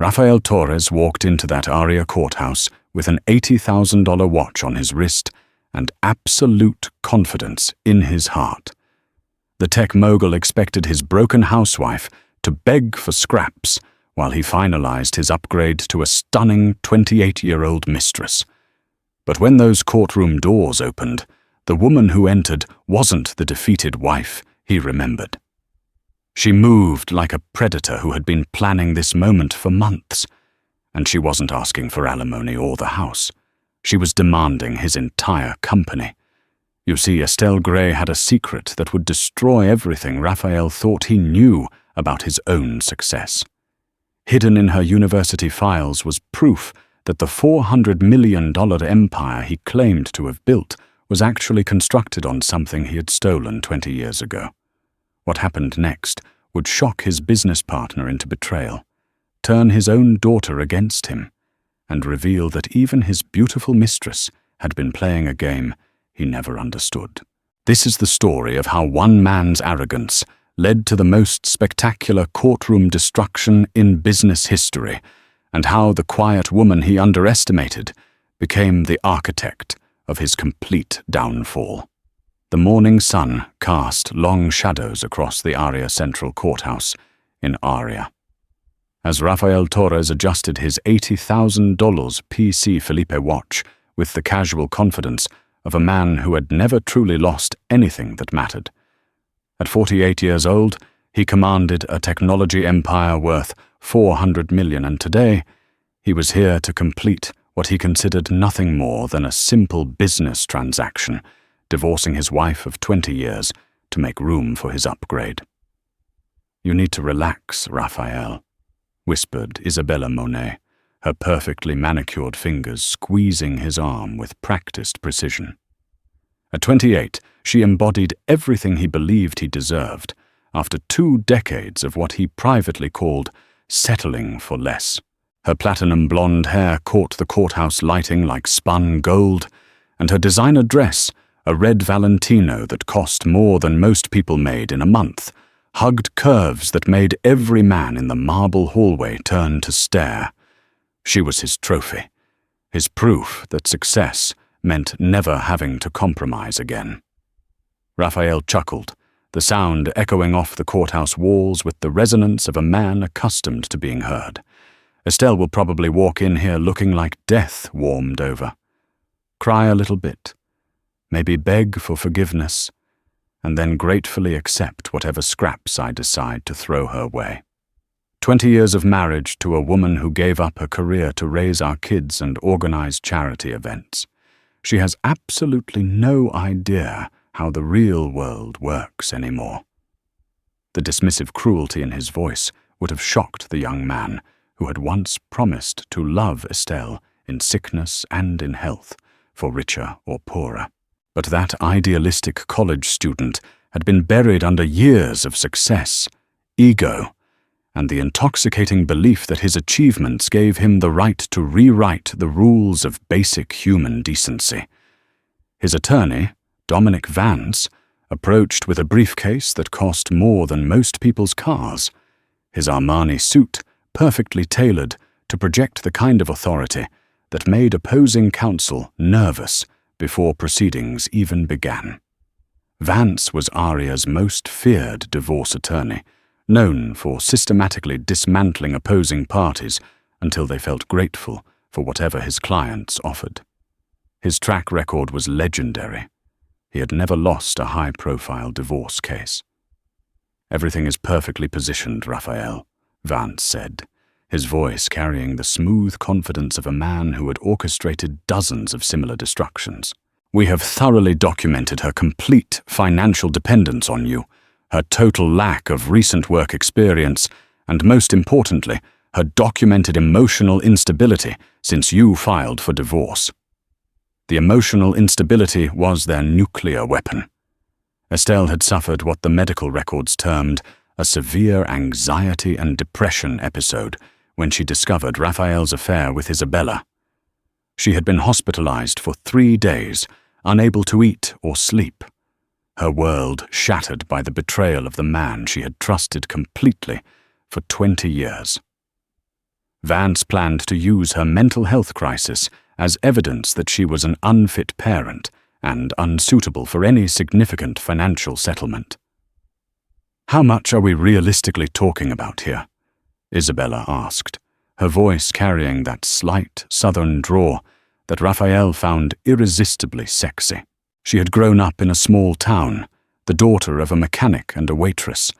Rafael Torres walked into that Aria courthouse with an $80,000 watch on his wrist and absolute confidence in his heart. The tech mogul expected his broken housewife to beg for scraps while he finalized his upgrade to a stunning 28-year-old mistress. But when those courtroom doors opened, the woman who entered wasn't the defeated wife he remembered. She moved like a predator who had been planning this moment for months, and she wasn't asking for alimony or the house. She was demanding his entire company. You see, Estelle Gray had a secret that would destroy everything Rafael thought he knew about his own success. Hidden in her university files was proof that the $400 million empire he claimed to have built was actually constructed on something he had stolen 20 years ago. What happened next would shock his business partner into betrayal, turn his own daughter against him, and reveal that even his beautiful mistress had been playing a game he never understood. This is the story of how one man's arrogance led to the most spectacular courtroom destruction in business history, and how the quiet woman he underestimated became the architect of his complete downfall. The morning sun cast long shadows across the Aria Central Courthouse in Aria. As Rafael Torres adjusted his $80,000 PC Felipe watch with the casual confidence of a man who had never truly lost anything that mattered. At 48 years old, he commanded a technology empire worth $400 million, and today he was here to complete what he considered nothing more than a simple business transaction, divorcing his wife of 20 years to make room for his upgrade. "You need to relax, Rafael," whispered Isabella Monet, her perfectly manicured fingers squeezing his arm with practiced precision. At 28, she embodied everything he believed he deserved, after 2 decades of what he privately called settling for less. Her platinum blonde hair caught the courthouse lighting like spun gold, and her designer dress, a red Valentino that cost more than most people made in a month, hugged curves that made every man in the marble hallway turn to stare. She was his trophy, his proof that success meant never having to compromise again. Rafael chuckled, the sound echoing off the courthouse walls with the resonance of a man accustomed to being heard. Estelle will probably walk in here looking like death warmed over. Cry a little bit, maybe beg for forgiveness, and then gratefully accept whatever scraps I decide to throw her way. 20 years of marriage to a woman who gave up her career to raise our kids and organize charity events. She has absolutely no idea how the real world works anymore. The dismissive cruelty in his voice would have shocked the young man who had once promised to love Estelle in sickness and in health, for richer or poorer. But that idealistic college student had been buried under years of success, ego, and the intoxicating belief that his achievements gave him the right to rewrite the rules of basic human decency. His attorney, Dominic Vance, approached with a briefcase that cost more than most people's cars, his Armani suit perfectly tailored to project the kind of authority that made opposing counsel nervous before proceedings even began. Vance was Aria's most feared divorce attorney, known for systematically dismantling opposing parties until they felt grateful for whatever his clients offered. His track record was legendary. He had never lost a high-profile divorce case. "Everything is perfectly positioned, Rafael," Vance said, his voice carrying the smooth confidence of a man who had orchestrated dozens of similar destructions. "We have thoroughly documented her complete financial dependence on you, her total lack of recent work experience, and most importantly, her documented emotional instability since you filed for divorce." The emotional instability was their nuclear weapon. Estelle had suffered what the medical records termed a severe anxiety and depression episode when she discovered Rafael's affair with Isabella. She had been hospitalized for 3 days, unable to eat or sleep, her world shattered by the betrayal of the man she had trusted completely for 20 years. Vance planned to use her mental health crisis as evidence that she was an unfit parent and unsuitable for any significant financial settlement. "How much are we realistically talking about here?" Isabella asked, her voice carrying that slight southern drawl that Raphael found irresistibly sexy. She had grown up in a small town, the daughter of a mechanic and a waitress,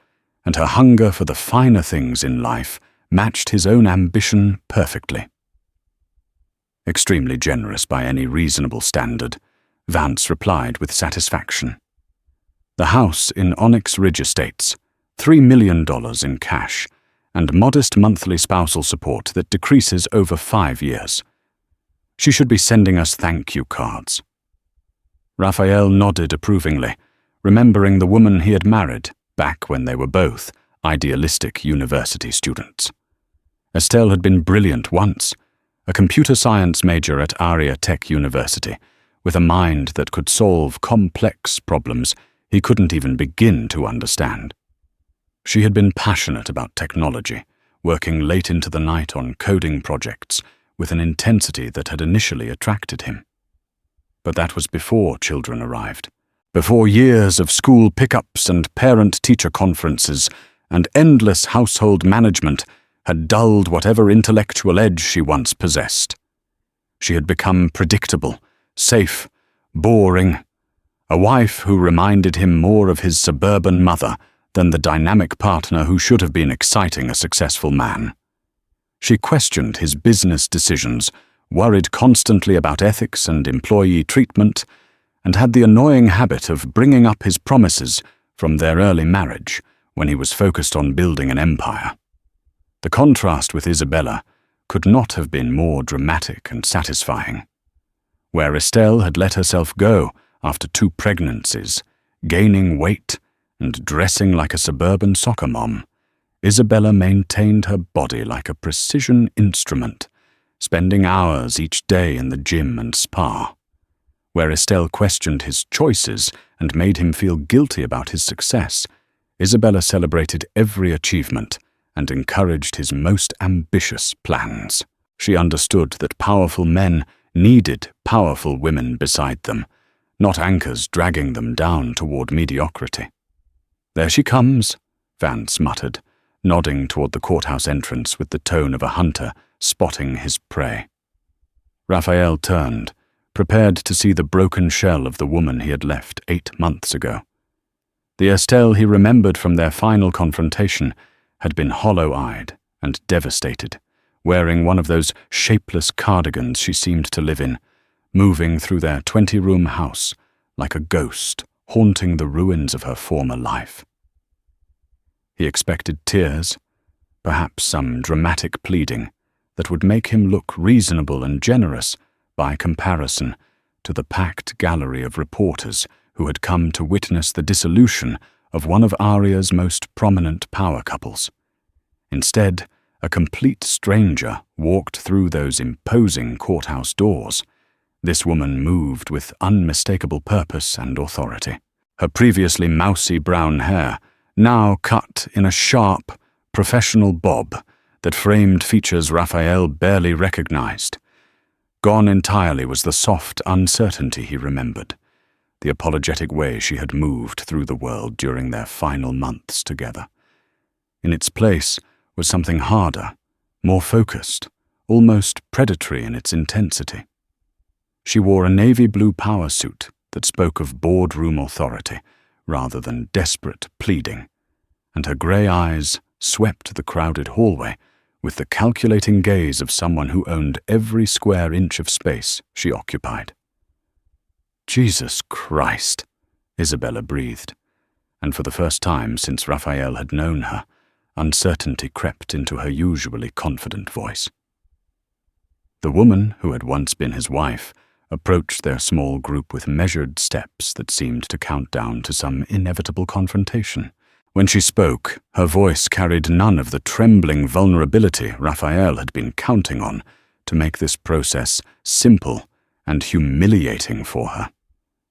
and her hunger for the finer things in life matched his own ambition perfectly. Extremely generous by any reasonable standard, Vance replied with satisfaction. The house in Onyx Ridge Estates, $3 million in cash, and modest monthly spousal support that decreases over 5 years. She should be sending us thank you cards. Raphael nodded approvingly, remembering the woman he had married back when they were both idealistic university students. Estelle had been brilliant once, a computer science major at Aria Tech University, with a mind that could solve complex problems he couldn't even begin to understand. She had been passionate about technology, working late into the night on coding projects with an intensity that had initially attracted him. But that was before children arrived, before years of school pickups and parent-teacher conferences and endless household management had dulled whatever intellectual edge she once possessed. She had become predictable, safe, boring, a wife who reminded him more of his suburban mother than the dynamic partner who should have been exciting a successful man. She questioned his business decisions, worried constantly about ethics and employee treatment, and had the annoying habit of bringing up his promises from their early marriage when he was focused on building an empire. The contrast with Isabella could not have been more dramatic and satisfying. Where Estelle had let herself go after 2 pregnancies, gaining weight and dressing like a suburban soccer mom, Isabella maintained her body like a precision instrument, spending hours each day in the gym and spa. Where Estelle questioned his choices and made him feel guilty about his success, Isabella celebrated every achievement and encouraged his most ambitious plans. She understood that powerful men needed powerful women beside them, not anchors dragging them down toward mediocrity. "There she comes," Vance muttered, nodding toward the courthouse entrance with the tone of a hunter spotting his prey. Raphael turned, prepared to see the broken shell of the woman he had left 8 months ago. The Estelle he remembered from their final confrontation had been hollow-eyed and devastated, wearing one of those shapeless cardigans she seemed to live in, moving through their 20-room house like a ghost haunting the ruins of her former life. He expected tears, perhaps some dramatic pleading that would make him look reasonable and generous by comparison to the packed gallery of reporters who had come to witness the dissolution of one of Aria's most prominent power couples. Instead, a complete stranger walked through those imposing courthouse doors. This woman moved with unmistakable purpose and authority. Her previously mousy brown hair now cut in a sharp, professional bob that framed features Raphael barely recognized. Gone entirely was the soft uncertainty he remembered, the apologetic way she had moved through the world during their final months together. In its place was something harder, more focused, almost predatory in its intensity. She wore a navy blue power suit that spoke of boardroom authority rather than desperate pleading, and her grey eyes swept the crowded hallway with the calculating gaze of someone who owned every square inch of space she occupied. "Jesus Christ," Isabella breathed, and for the first time since Raphael had known her, uncertainty crept into her usually confident voice. The woman, who had once been his wife, approached their small group with measured steps that seemed to count down to some inevitable confrontation. When she spoke, her voice carried none of the trembling vulnerability Raphael had been counting on to make this process simple and humiliating for her.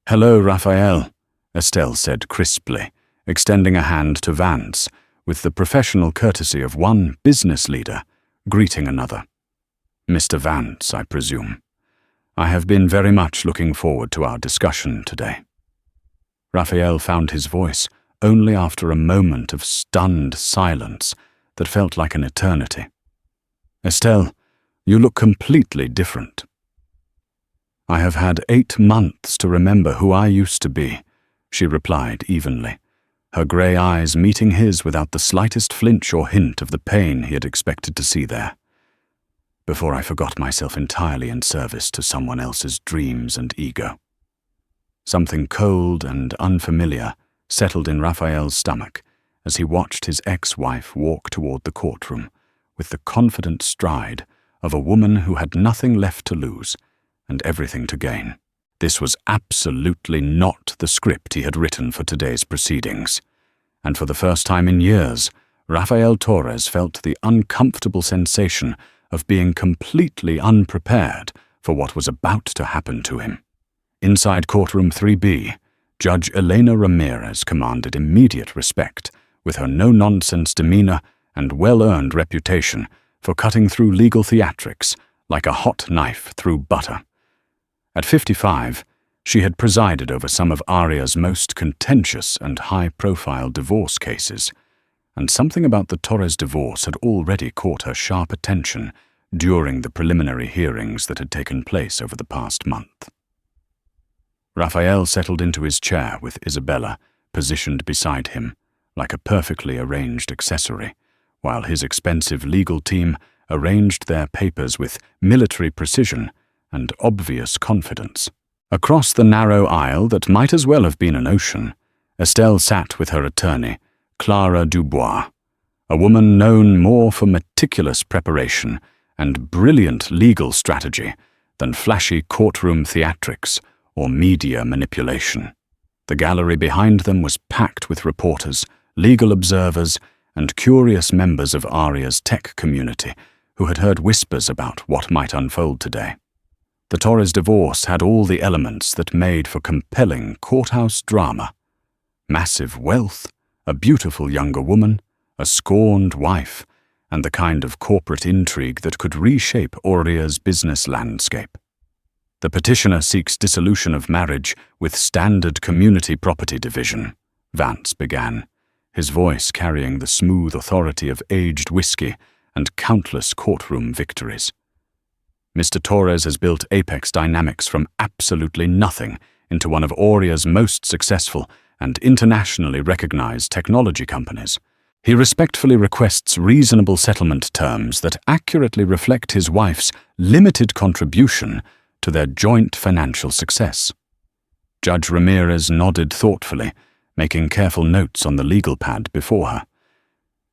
"Hello, Raphael," Estelle said crisply, extending a hand to Vance with the professional courtesy of one business leader greeting another. "Mr. Vance, I presume. I have been very much looking forward to our discussion today." Raphael found his voice only after a moment of stunned silence that felt like an eternity. "Estelle, you look completely different." "I have had 8 months to remember who I used to be," she replied evenly, her grey eyes meeting his without the slightest flinch or hint of the pain he had expected to see there. "Before I forgot myself entirely in service to someone else's dreams and ego." Something cold and unfamiliar settled in Raphael's stomach as he watched his ex-wife walk toward the courtroom with the confident stride of a woman who had nothing left to lose and everything to gain. This was absolutely not the script he had written for today's proceedings, and for the first time in years, Rafael Torres felt the uncomfortable sensation of being completely unprepared for what was about to happen to him. Inside courtroom 3B, Judge Elena Ramirez commanded immediate respect with her no-nonsense demeanor and well-earned reputation for cutting through legal theatrics like a hot knife through butter. At 55, she had presided over some of Aria's most contentious and high-profile divorce cases, and something about the Torres divorce had already caught her sharp attention during the preliminary hearings that had taken place over the past month. Raphael settled into his chair with Isabella positioned beside him like a perfectly arranged accessory, while his expensive legal team arranged their papers with military precision and obvious confidence. Across the narrow aisle that might as well have been an ocean, Estelle sat with her attorney, Clara Dubois, a woman known more for meticulous preparation and brilliant legal strategy than flashy courtroom theatrics or media manipulation. The gallery behind them was packed with reporters, legal observers, and curious members of Aria's tech community who had heard whispers about what might unfold today. The Torres divorce had all the elements that made for compelling courthouse drama. Massive wealth, a beautiful younger woman, a scorned wife, and the kind of corporate intrigue that could reshape Aria's business landscape. The petitioner seeks dissolution of marriage with standard community property division, Vance began, his voice carrying the smooth authority of aged whiskey and countless courtroom victories. Mr. Torres has built Apex Dynamics from absolutely nothing into one of Aria's most successful and internationally recognized technology companies. He respectfully requests reasonable settlement terms that accurately reflect his wife's limited contribution to their joint financial success. Judge Ramirez nodded thoughtfully, making careful notes on the legal pad before her.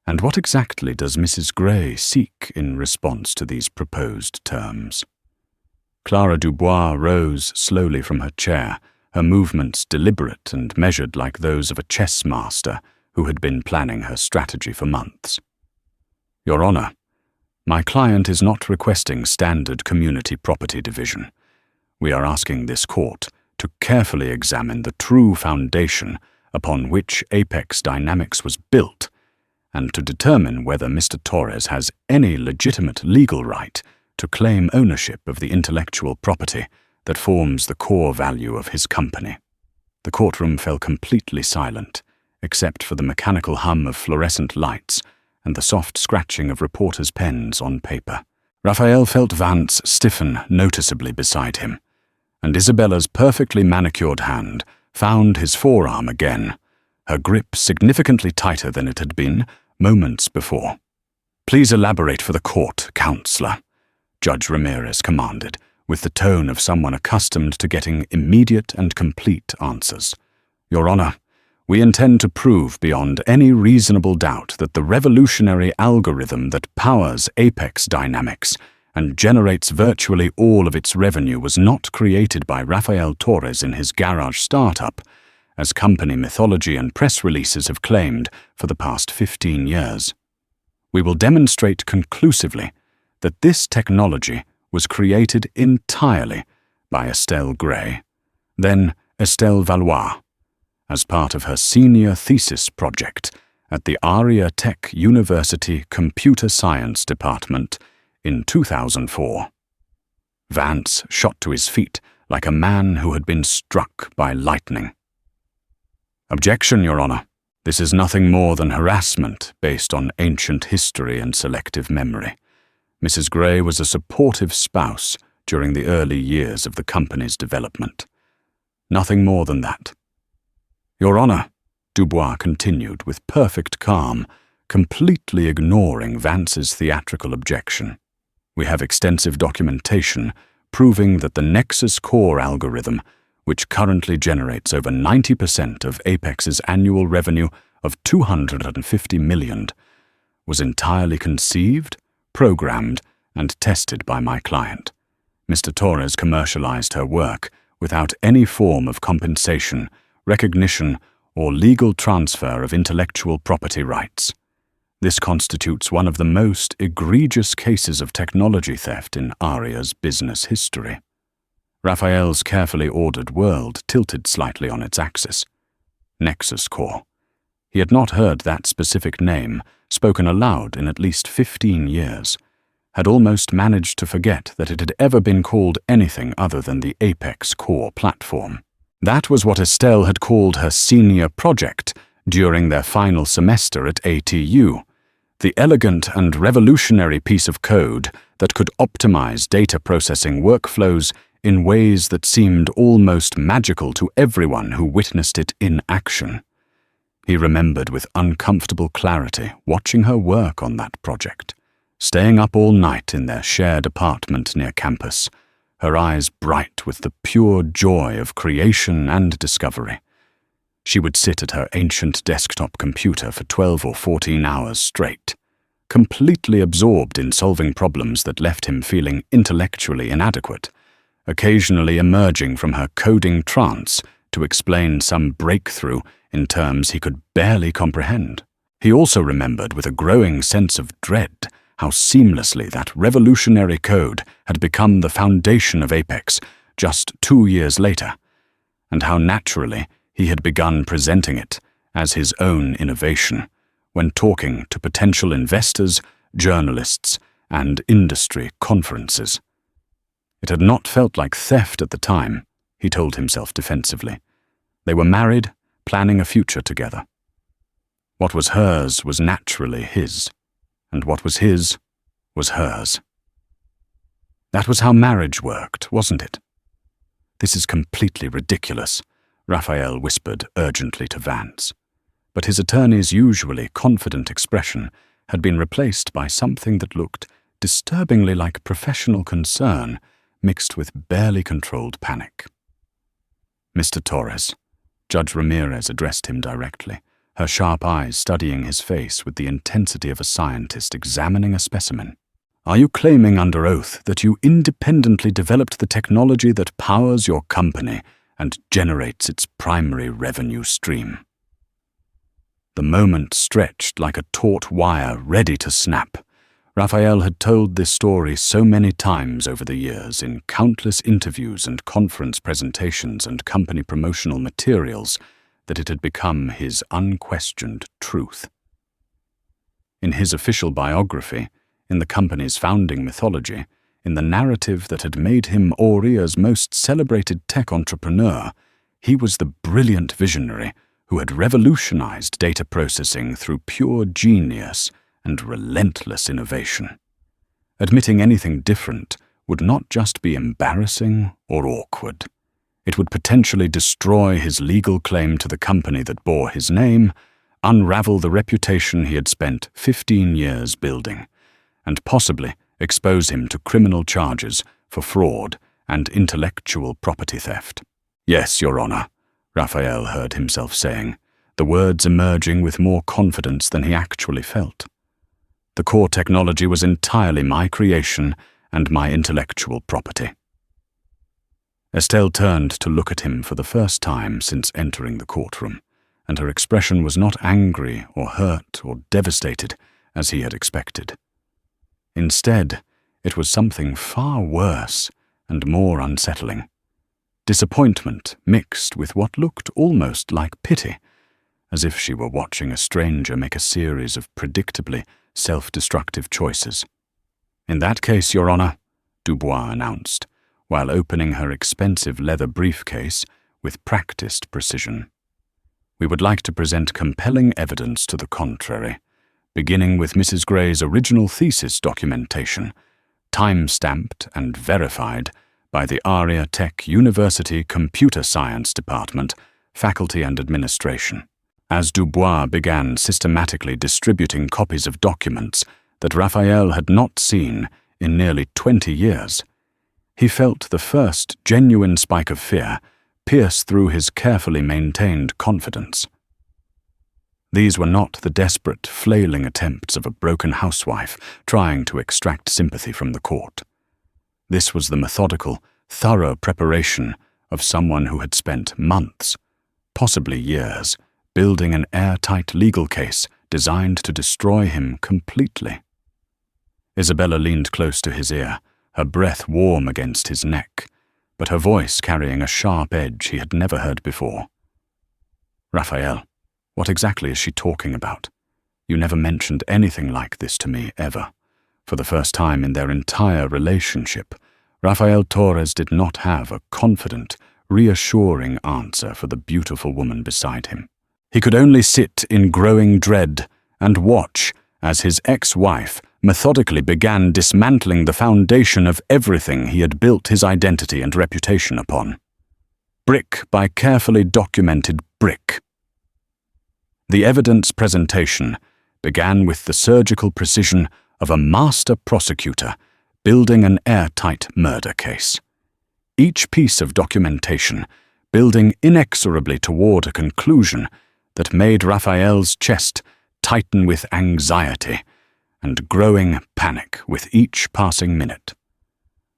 And what exactly does Mrs. Gray seek in response to these proposed terms? Clara Dubois rose slowly from her chair, her movements deliberate and measured like those of a chess master who had been planning her strategy for months. "Your Honor, my client is not requesting standard community property division. We are asking this court to carefully examine the true foundation upon which Apex Dynamics was built and to determine whether Mr. Torres has any legitimate legal right to claim ownership of the intellectual property that forms the core value of his company." The courtroom fell completely silent, except for the mechanical hum of fluorescent lights and the soft scratching of reporters' pens on paper. Raphael felt Vance stiffen noticeably beside him, and Isabella's perfectly manicured hand found his forearm again, her grip significantly tighter than it had been moments before. "Please elaborate for the court, Counselor," Judge Ramirez commanded, with the tone of someone accustomed to getting immediate and complete answers. "Your Honor, we intend to prove beyond any reasonable doubt that the revolutionary algorithm that powers Apex Dynamics and generates virtually all of its revenue was not created by Rafael Torres in his garage startup, as company mythology and press releases have claimed for the past 15 years. We will demonstrate conclusively that this technology was created entirely by Estelle Gray, then Estelle Valois, as part of her senior thesis project at the Aria Tech University Computer Science Department in 2004. Vance shot to his feet like a man who had been struck by lightning. "Objection, Your Honor. This is nothing more than harassment based on ancient history and selective memory. Mrs. Gray was a supportive spouse during the early years of the company's development. Nothing more than that." "Your Honor," Dubois continued with perfect calm, completely ignoring Vance's theatrical objection. "We have extensive documentation proving that the Nexus Core algorithm, which currently generates over 90% of Apex's annual revenue of $250 million, was entirely conceived, programmed, and tested by my client. Mr. Torres commercialized her work without any form of compensation, recognition, or legal transfer of intellectual property rights. This constitutes one of the most egregious cases of technology theft in Aria's business history." Raphael's carefully ordered world tilted slightly on its axis. Nexus Core. He had not heard that specific name spoken aloud in at least 15 years, had almost managed to forget that it had ever been called anything other than the Apex Core platform. That was what Estelle had called her senior project during their final semester at ATU, the elegant and revolutionary piece of code that could optimize data processing workflows in ways that seemed almost magical to everyone who witnessed it in action. He remembered with uncomfortable clarity watching her work on that project, staying up all night in their shared apartment near campus, her eyes bright with the pure joy of creation and discovery. She would sit at her ancient desktop computer for 12 or 14 hours straight, completely absorbed in solving problems that left him feeling intellectually inadequate, occasionally emerging from her coding trance to explain some breakthrough in terms he could barely comprehend. He also remembered with a growing sense of dread how seamlessly that revolutionary code had become the foundation of Apex just 2 years later, and how naturally he had begun presenting it as his own innovation when talking to potential investors, journalists, and industry conferences. It had not felt like theft at the time, he told himself defensively. They were married, planning a future together. What was hers was naturally his, and what was his was hers. That was how marriage worked, wasn't it? "This is completely ridiculous," Raphael whispered urgently to Vance. But his attorney's usually confident expression had been replaced by something that looked disturbingly like professional concern mixed with barely controlled panic. "Mr. Torres," Judge Ramirez addressed him directly, her sharp eyes studying his face with the intensity of a scientist examining a specimen. "Are you claiming under oath that you independently developed the technology that powers your company and generates its primary revenue stream?" The moment stretched like a taut wire ready to snap. Raphael had told this story so many times over the years in countless interviews and conference presentations and company promotional materials that it had become his unquestioned truth. In his official biography, in the company's founding mythology, in the narrative that had made him Oria's most celebrated tech entrepreneur, he was the brilliant visionary who had revolutionized data processing through pure genius and relentless innovation. Admitting anything different would not just be embarrassing or awkward. It would potentially destroy his legal claim to the company that bore his name, unravel the reputation he had spent 15 years building, and possibly expose him to criminal charges for fraud and intellectual property theft. "Yes, Your Honor," Raphael heard himself saying, the words emerging with more confidence than he actually felt. "The core technology was entirely my creation and my intellectual property." Estelle turned to look at him for the first time since entering the courtroom, and her expression was not angry or hurt or devastated as he had expected. Instead, it was something far worse and more unsettling. Disappointment mixed with what looked almost like pity, as if she were watching a stranger make a series of predictably self-destructive choices. "In that case, Your Honor," Dubois announced, while opening her expensive leather briefcase with practiced precision, "we would like to present compelling evidence to the contrary, beginning with Mrs. Gray's original thesis documentation, time-stamped and verified by the Aria Tech University Computer Science Department, Faculty and Administration." As Dubois began systematically distributing copies of documents that Raphael had not seen in nearly 20 years, he felt the first genuine spike of fear pierce through his carefully maintained confidence. These were not the desperate, flailing attempts of a broken housewife trying to extract sympathy from the court. This was the methodical, thorough preparation of someone who had spent months, possibly years, building an airtight legal case designed to destroy him completely. Isabella leaned close to his ear, her breath warm against his neck, but her voice carrying a sharp edge he had never heard before. "Raphael, what exactly is she talking about? You never mentioned anything like this to me, ever." For the first time in their entire relationship, Raphael Torres did not have a confident, reassuring answer for the beautiful woman beside him. He could only sit in growing dread and watch as his ex-wife methodically began dismantling the foundation of everything he had built his identity and reputation upon. Brick by carefully documented brick. The evidence presentation began with the surgical precision of a master prosecutor building an airtight murder case. Each piece of documentation building inexorably toward a conclusion that made Raphael's chest tighten with anxiety and growing panic with each passing minute.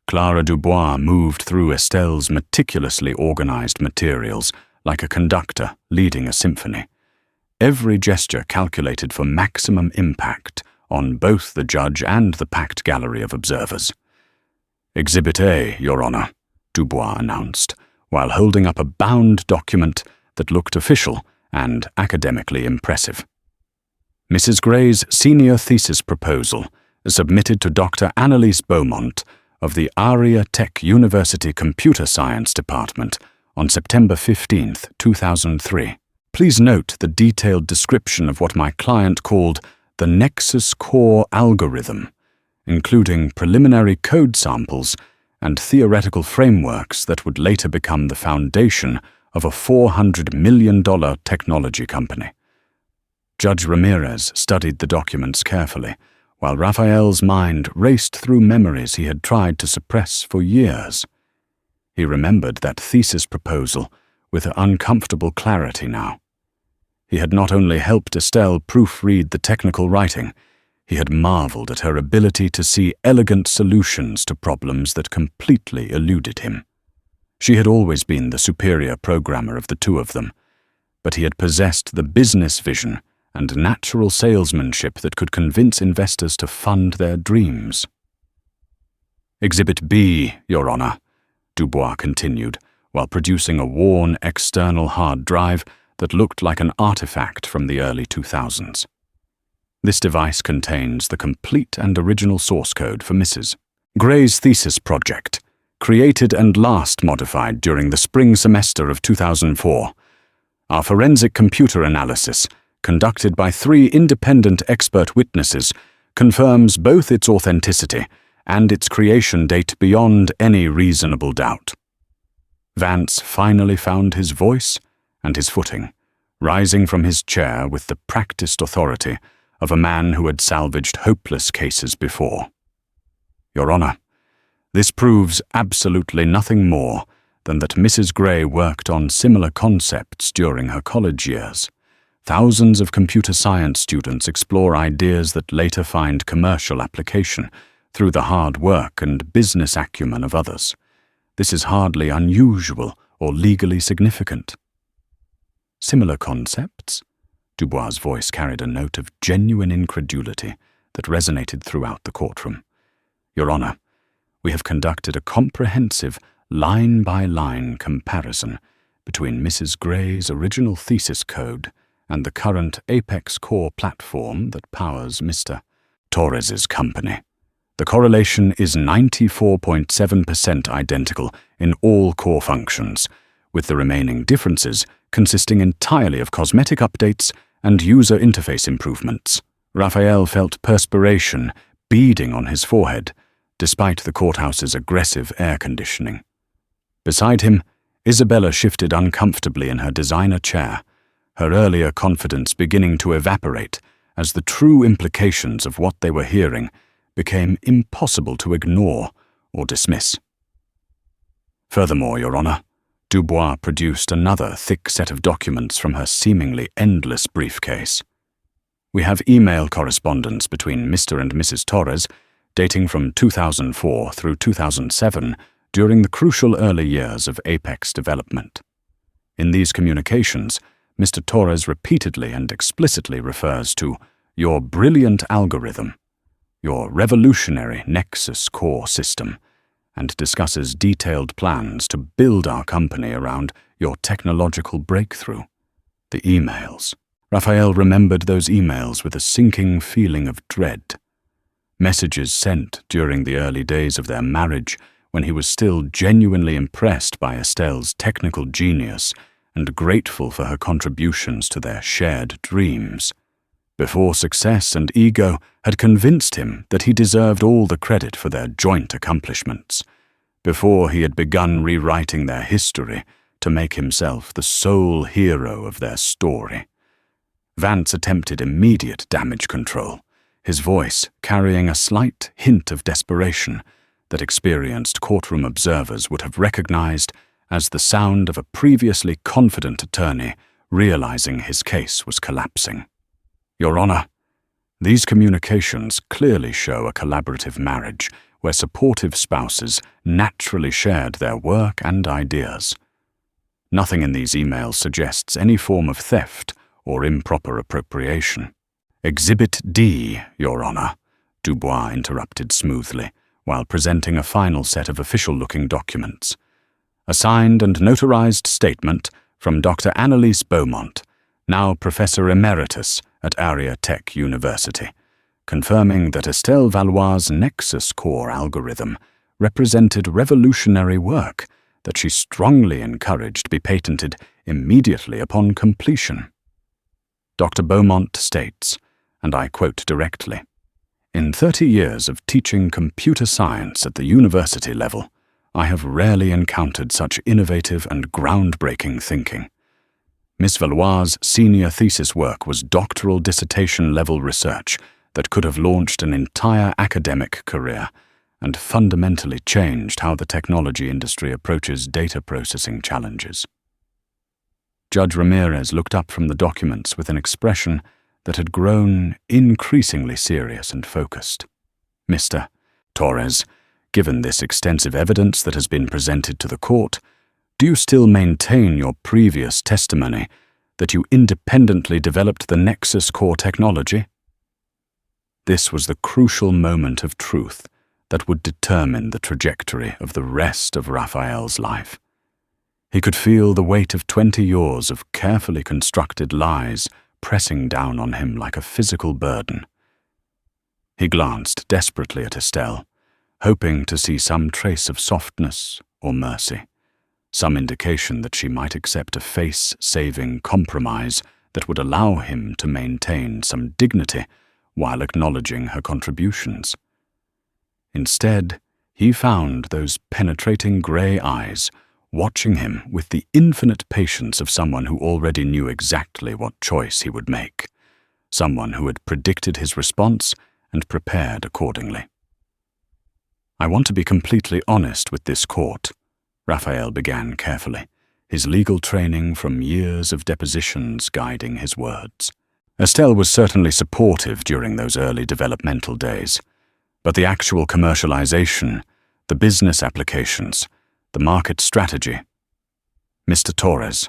Clara Dubois moved through Estelle's meticulously organized materials like a conductor leading a symphony, every gesture calculated for maximum impact on both the judge and the packed gallery of observers. "Exhibit A, Your Honor," Dubois announced, while holding up a bound document that looked official and academically impressive. Mrs. Gray's senior thesis proposal, submitted to Dr. Annalise Beaumont of the Aria Tech University Computer Science Department on September 15, 2003. Please note the detailed description of what my client called the Nexus Core algorithm, including preliminary code samples and theoretical frameworks that would later become the foundation of a $400 million technology company. Judge Ramirez studied the documents carefully, while Raphael's mind raced through memories he had tried to suppress for years. He remembered that thesis proposal with uncomfortable clarity now. He had not only helped Estelle proofread the technical writing, he had marveled at her ability to see elegant solutions to problems that completely eluded him. She had always been the superior programmer of the two of them, but he had possessed the business vision and natural salesmanship that could convince investors to fund their dreams. "Exhibit B, Your Honor," Dubois continued, while producing a worn external hard drive that looked like an artifact from the early 2000s. This device contains the complete and original source code for Mrs. Gray's thesis project, created and last modified during the spring semester of 2004. Our forensic computer analysis, conducted by 3 independent expert witnesses, confirms both its authenticity and its creation date beyond any reasonable doubt. Vance finally found his voice and his footing, rising from his chair with the practiced authority of a man who had salvaged hopeless cases before. "Your Honor, this proves absolutely nothing more than that Mrs. Gray worked on similar concepts during her college years. Thousands of computer science students explore ideas that later find commercial application through the hard work and business acumen of others. This is hardly unusual or legally significant." "Similar concepts?" Dubois' voice carried a note of genuine incredulity that resonated throughout the courtroom. "Your Honor, we have conducted a comprehensive, line-by-line comparison between Mrs. Gray's original thesis code and the current Apex core platform that powers Mr. Torres's company. The correlation is 94.7% identical in all core functions, with the remaining differences consisting entirely of cosmetic updates and user interface improvements. Raphael felt perspiration beading on his forehead, despite the courthouse's aggressive air conditioning. Beside him, Isabella shifted uncomfortably in her designer chair, her earlier confidence beginning to evaporate as the true implications of what they were hearing became impossible to ignore or dismiss. Furthermore, Your Honor, Dubois produced another thick set of documents from her seemingly endless briefcase. We have email correspondence between Mr. and Mrs. Torres dating from 2004 through 2007 during the crucial early years of Apex development. In these communications, Mr. Torres repeatedly and explicitly refers to your brilliant algorithm, your revolutionary Nexus core system, and discusses detailed plans to build our company around your technological breakthrough. The emails. Raphael remembered those emails with a sinking feeling of dread. Messages sent during the early days of their marriage when he was still genuinely impressed by Estelle's technical genius and grateful for her contributions to their shared dreams. Before success and ego had convinced him that he deserved all the credit for their joint accomplishments, before he had begun rewriting their history to make himself the sole hero of their story. Vance attempted immediate damage control, his voice carrying a slight hint of desperation that experienced courtroom observers would have recognized as the sound of a previously confident attorney realizing his case was collapsing. Your Honor, these communications clearly show a collaborative marriage where supportive spouses naturally shared their work and ideas. Nothing in these emails suggests any form of theft or improper appropriation. Exhibit D, Your Honor, Dubois interrupted smoothly, while presenting a final set of official-looking documents. A signed and notarized statement from Dr. Annalise Beaumont, now Professor Emeritus at Area Tech University, confirming that Estelle Valois' Nexus core algorithm represented revolutionary work that she strongly encouraged be patented immediately upon completion. Dr. Beaumont states, and I quote directly, "In 30 years of teaching computer science at the university level, I have rarely encountered such innovative and groundbreaking thinking. Miss Valois' senior thesis work was doctoral dissertation-level research that could have launched an entire academic career and fundamentally changed how the technology industry approaches data processing challenges." Judge Ramirez looked up from the documents with an expression that had grown increasingly serious and focused. "Mr. Torres, given this extensive evidence that has been presented to the court, do you still maintain your previous testimony that you independently developed the Nexus core technology?" This was the crucial moment of truth that would determine the trajectory of the rest of Raphael's life. He could feel the weight of 20 years of carefully constructed lies pressing down on him like a physical burden. He glanced desperately at Estelle, hoping to see some trace of softness or mercy, some indication that she might accept a face-saving compromise that would allow him to maintain some dignity while acknowledging her contributions. Instead, he found those penetrating grey eyes watching him with the infinite patience of someone who already knew exactly what choice he would make, someone who had predicted his response and prepared accordingly. "I want to be completely honest with this court," Raphael began carefully, his legal training from years of depositions guiding his words. Estelle was certainly supportive during those early developmental days, but the actual commercialization, the business applications, the market strategy. "Mr. Torres,"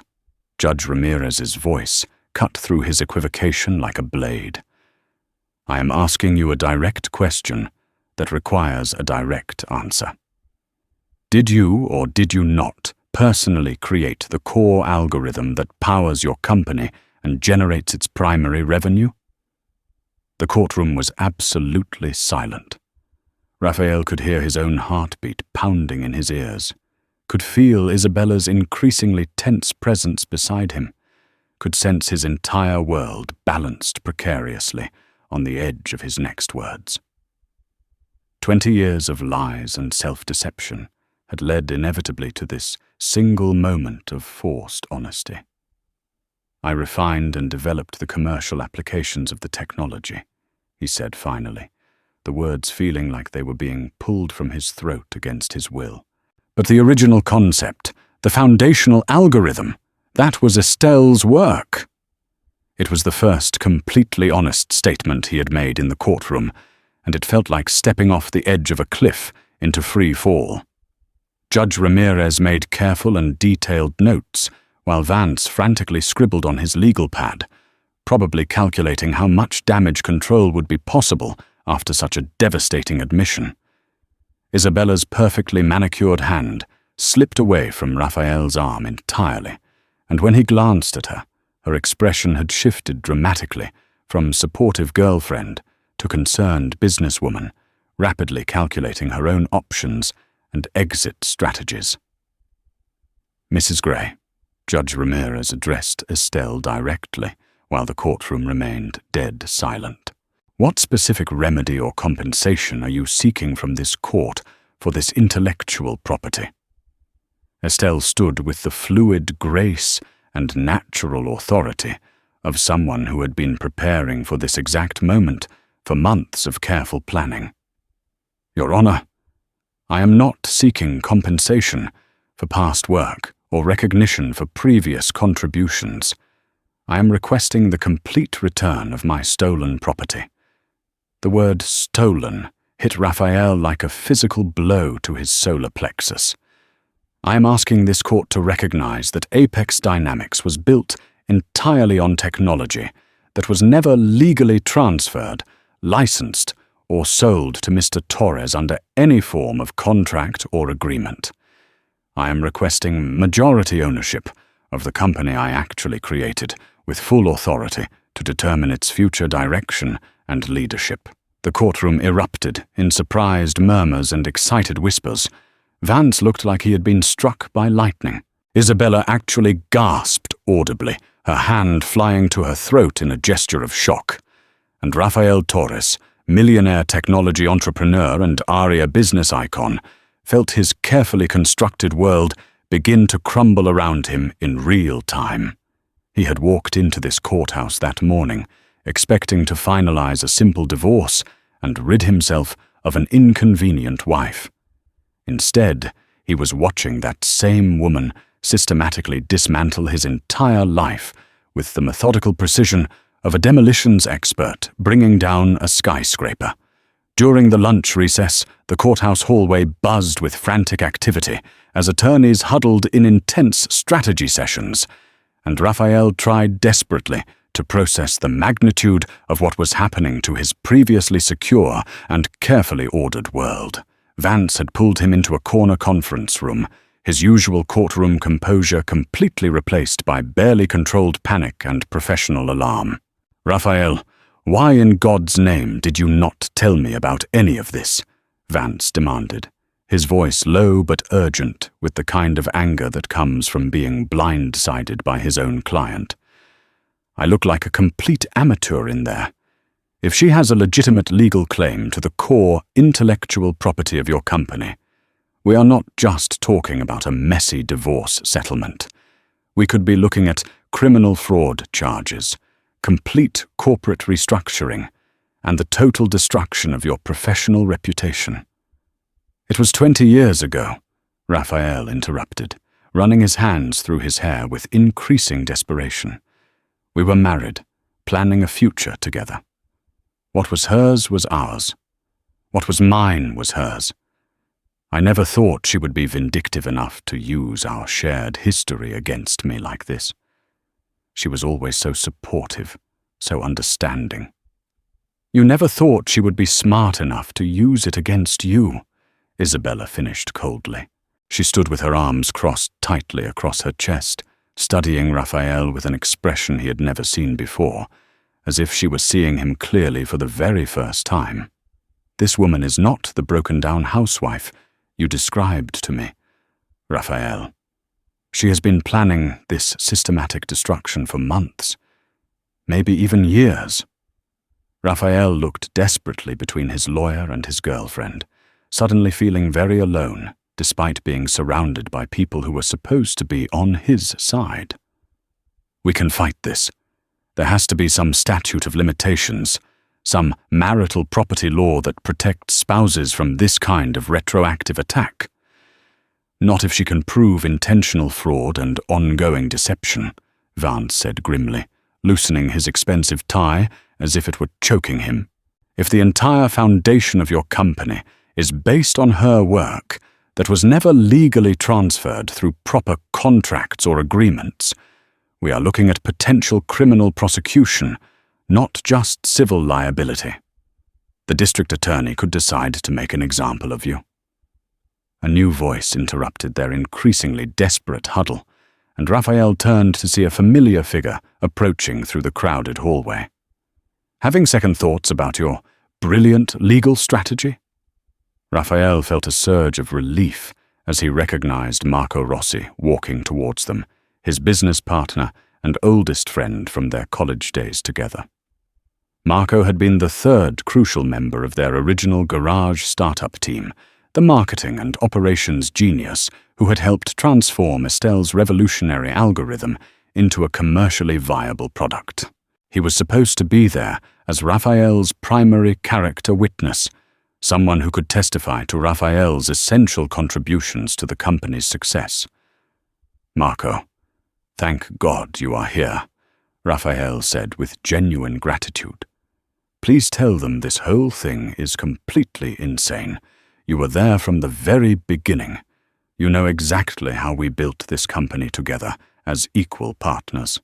Judge Ramirez's voice cut through his equivocation like a blade. "I am asking you a direct question that requires a direct answer. Did you or did you not personally create the core algorithm that powers your company and generates its primary revenue? The courtroom was absolutely silent. Raphael could hear his own heartbeat pounding in his ears, could feel Isabella's increasingly tense presence beside him, could sense his entire world balanced precariously on the edge of his next words. 20 years of lies and self-deception had led inevitably to this single moment of forced honesty. I refined and developed the commercial applications of the technology, he said finally, the words feeling like they were being pulled from his throat against his will. But the original concept, the foundational algorithm, that was Estelle's work. It was the first completely honest statement he had made in the courtroom, and it felt like stepping off the edge of a cliff into free fall. Judge Ramirez made careful and detailed notes, while Vance frantically scribbled on his legal pad, probably calculating how much damage control would be possible after such a devastating admission. Isabella's perfectly manicured hand slipped away from Raphael's arm entirely, and when he glanced at her, her expression had shifted dramatically from supportive girlfriend to concerned businesswoman, rapidly calculating her own options and exit strategies. Mrs. Gray, Judge Ramirez addressed Estelle directly, while the courtroom remained dead silent. What specific remedy or compensation are you seeking from this court for this intellectual property? Estelle stood with the fluid grace and natural authority of someone who had been preparing for this exact moment for months of careful planning. Your Honor, I am not seeking compensation for past work or recognition for previous contributions. I am requesting the complete return of my stolen property. The word stolen hit Raphael like a physical blow to his solar plexus. I am asking this court to recognize that Apex Dynamics was built entirely on technology that was never legally transferred, licensed, or sold to Mr. Torres under any form of contract or agreement. I am requesting majority ownership of the company I actually created, with full authority to determine its future direction and leadership. The courtroom erupted in surprised murmurs and excited whispers. Vance looked like he had been struck by lightning. Isabella actually gasped audibly, her hand flying to her throat in a gesture of shock. And Rafael Torres, millionaire technology entrepreneur and Aria business icon, felt his carefully constructed world begin to crumble around him in real time. He had walked into this courthouse that morning, expecting to finalize a simple divorce and rid himself of an inconvenient wife. Instead, he was watching that same woman systematically dismantle his entire life with the methodical precision of a demolitions expert bringing down a skyscraper. During the lunch recess, the courthouse hallway buzzed with frantic activity as attorneys huddled in intense strategy sessions, and Raphael tried desperately to process the magnitude of what was happening to his previously secure and carefully ordered world. Vance had pulled him into a corner conference room, his usual courtroom composure completely replaced by barely controlled panic and professional alarm. Raphael, why in God's name did you not tell me about any of this? Vance demanded, his voice low but urgent with the kind of anger that comes from being blindsided by his own client. I look like a complete amateur in there. If she has a legitimate legal claim to the core intellectual property of your company, we are not just talking about a messy divorce settlement. We could be looking at criminal fraud charges, complete corporate restructuring, and the total destruction of your professional reputation. It was 20 years ago, Raphael interrupted, running his hands through his hair with increasing desperation. We were married, planning a future together. What was hers was ours. What was mine was hers. I never thought she would be vindictive enough to use our shared history against me like this. She was always so supportive, so understanding. You never thought she would be smart enough to use it against you, Isabella finished coldly. She stood with her arms crossed tightly across her chest, studying Raphael with an expression he had never seen before, as if she was seeing him clearly for the very first time. "This woman is not the broken-down housewife you described to me, Raphael. She has been planning this systematic destruction for months, maybe even years." Raphael looked desperately between his lawyer and his girlfriend, suddenly feeling very alone, despite being surrounded by people who were supposed to be on his side. "We can fight this. There has to be some statute of limitations, some marital property law that protects spouses from this kind of retroactive attack. Not if she can prove intentional fraud and ongoing deception," Vance said grimly, loosening his expensive tie as if it were choking him. "If the entire foundation of your company is based on her work that was never legally transferred through proper contracts or agreements, we are looking at potential criminal prosecution, not just civil liability. The district attorney could decide to make an example of you." A new voice interrupted their increasingly desperate huddle, and Raphael turned to see a familiar figure approaching through the crowded hallway. "Having second thoughts about your brilliant legal strategy?" Raphael felt a surge of relief as he recognized Marco Rossi walking towards them, his business partner and oldest friend from their college days together. Marco had been the third crucial member of their original garage startup team, the marketing and operations genius who had helped transform Estelle's revolutionary algorithm into a commercially viable product. He was supposed to be there as Raphael's primary character witness, someone who could testify to Raphael's essential contributions to the company's success. "Marco, thank God you are here," Raphael said with genuine gratitude. "Please tell them this whole thing is completely insane. You were there from the very beginning. You know exactly how we built this company together as equal partners."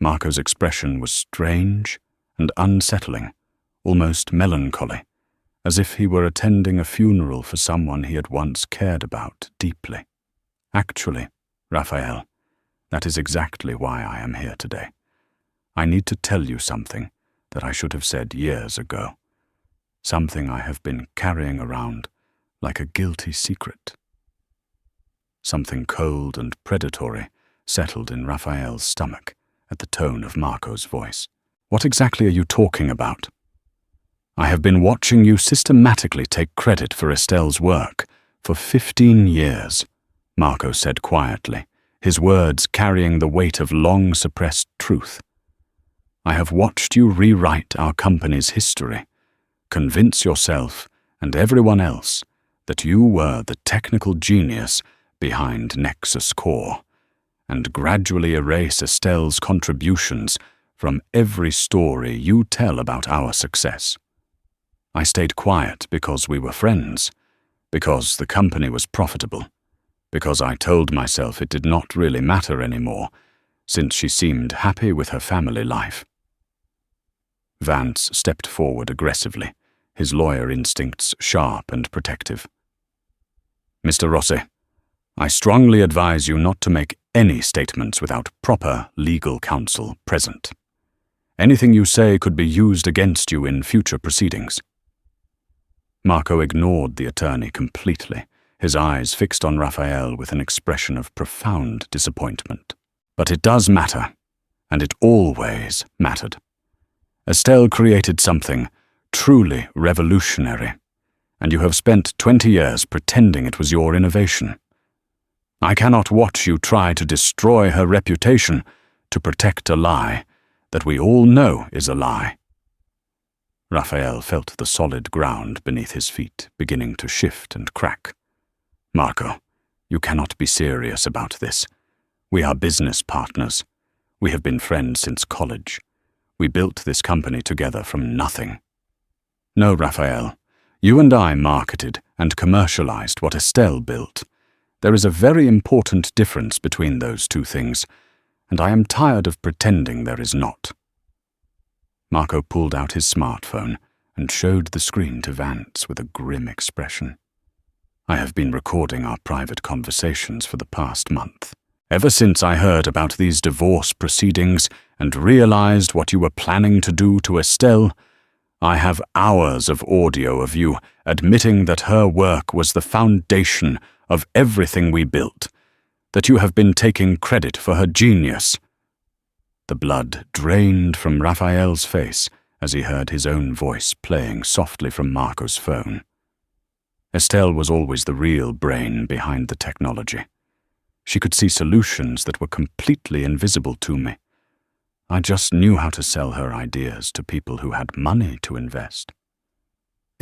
Marco's expression was strange and unsettling, almost melancholy, as if he were attending a funeral for someone he had once cared about deeply. "Actually, Raphael, that is exactly why I am here today. I need to tell you something that I should have said years ago. Something I have been carrying around like a guilty secret." Something cold and predatory settled in Raphael's stomach at the tone of Marco's voice. "What exactly are you talking about?" "I have been watching you systematically take credit for Estelle's work for 15 years, Marco said quietly, his words carrying the weight of long-suppressed truth. "I have watched you rewrite our company's history, convince yourself and everyone else that you were the technical genius behind Nexus Core, and gradually erase Estelle's contributions from every story you tell about our success. I stayed quiet because we were friends, because the company was profitable, because I told myself it did not really matter anymore, since she seemed happy with her family life." Vance stepped forward aggressively, his lawyer instincts sharp and protective. "Mr. Rossi, I strongly advise you not to make any statements without proper legal counsel present. Anything you say could be used against you in future proceedings." Marco ignored the attorney completely, his eyes fixed on Raphael with an expression of profound disappointment. "But it does matter, and it always mattered. Estelle created something truly revolutionary, and you have spent 20 years pretending it was your innovation. I cannot watch you try to destroy her reputation to protect a lie that we all know is a lie." Raphael felt the solid ground beneath his feet beginning to shift and crack. "Marco, you cannot be serious about this. We are business partners. We have been friends since college. We built this company together from nothing." "No, Raphael, you and I marketed and commercialized what Estelle built. There is a very important difference between those two things, and I am tired of pretending there is not." Marco pulled out his smartphone and showed the screen to Vance with a grim expression. "I have been recording our private conversations for the past month. Ever since I heard about these divorce proceedings and realized what you were planning to do to Estelle, I have hours of audio of you admitting that her work was the foundation of everything we built, that you have been taking credit for her genius." The blood drained from Raphael's face as he heard his own voice playing softly from Marco's phone. Estelle was always the real brain behind the technology. She could see solutions that were completely invisible to me. I just knew how to sell her ideas to people who had money to invest.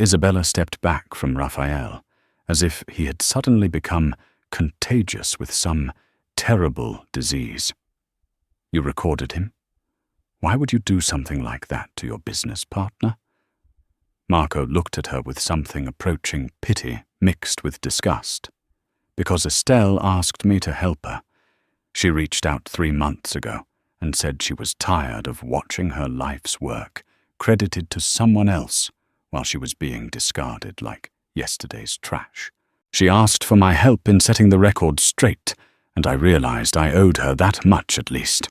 Isabella stepped back from Raphael, as if he had suddenly become contagious with some terrible disease. "You recorded him? Why would you do something like that to your business partner?" Marco looked at her with something approaching pity mixed with disgust. "Because Estelle asked me to help her. She reached out 3 months ago and said she was tired of watching her life's work credited to someone else while she was being discarded like yesterday's trash. She asked for my help in setting the record straight, and I realized I owed her that much at least."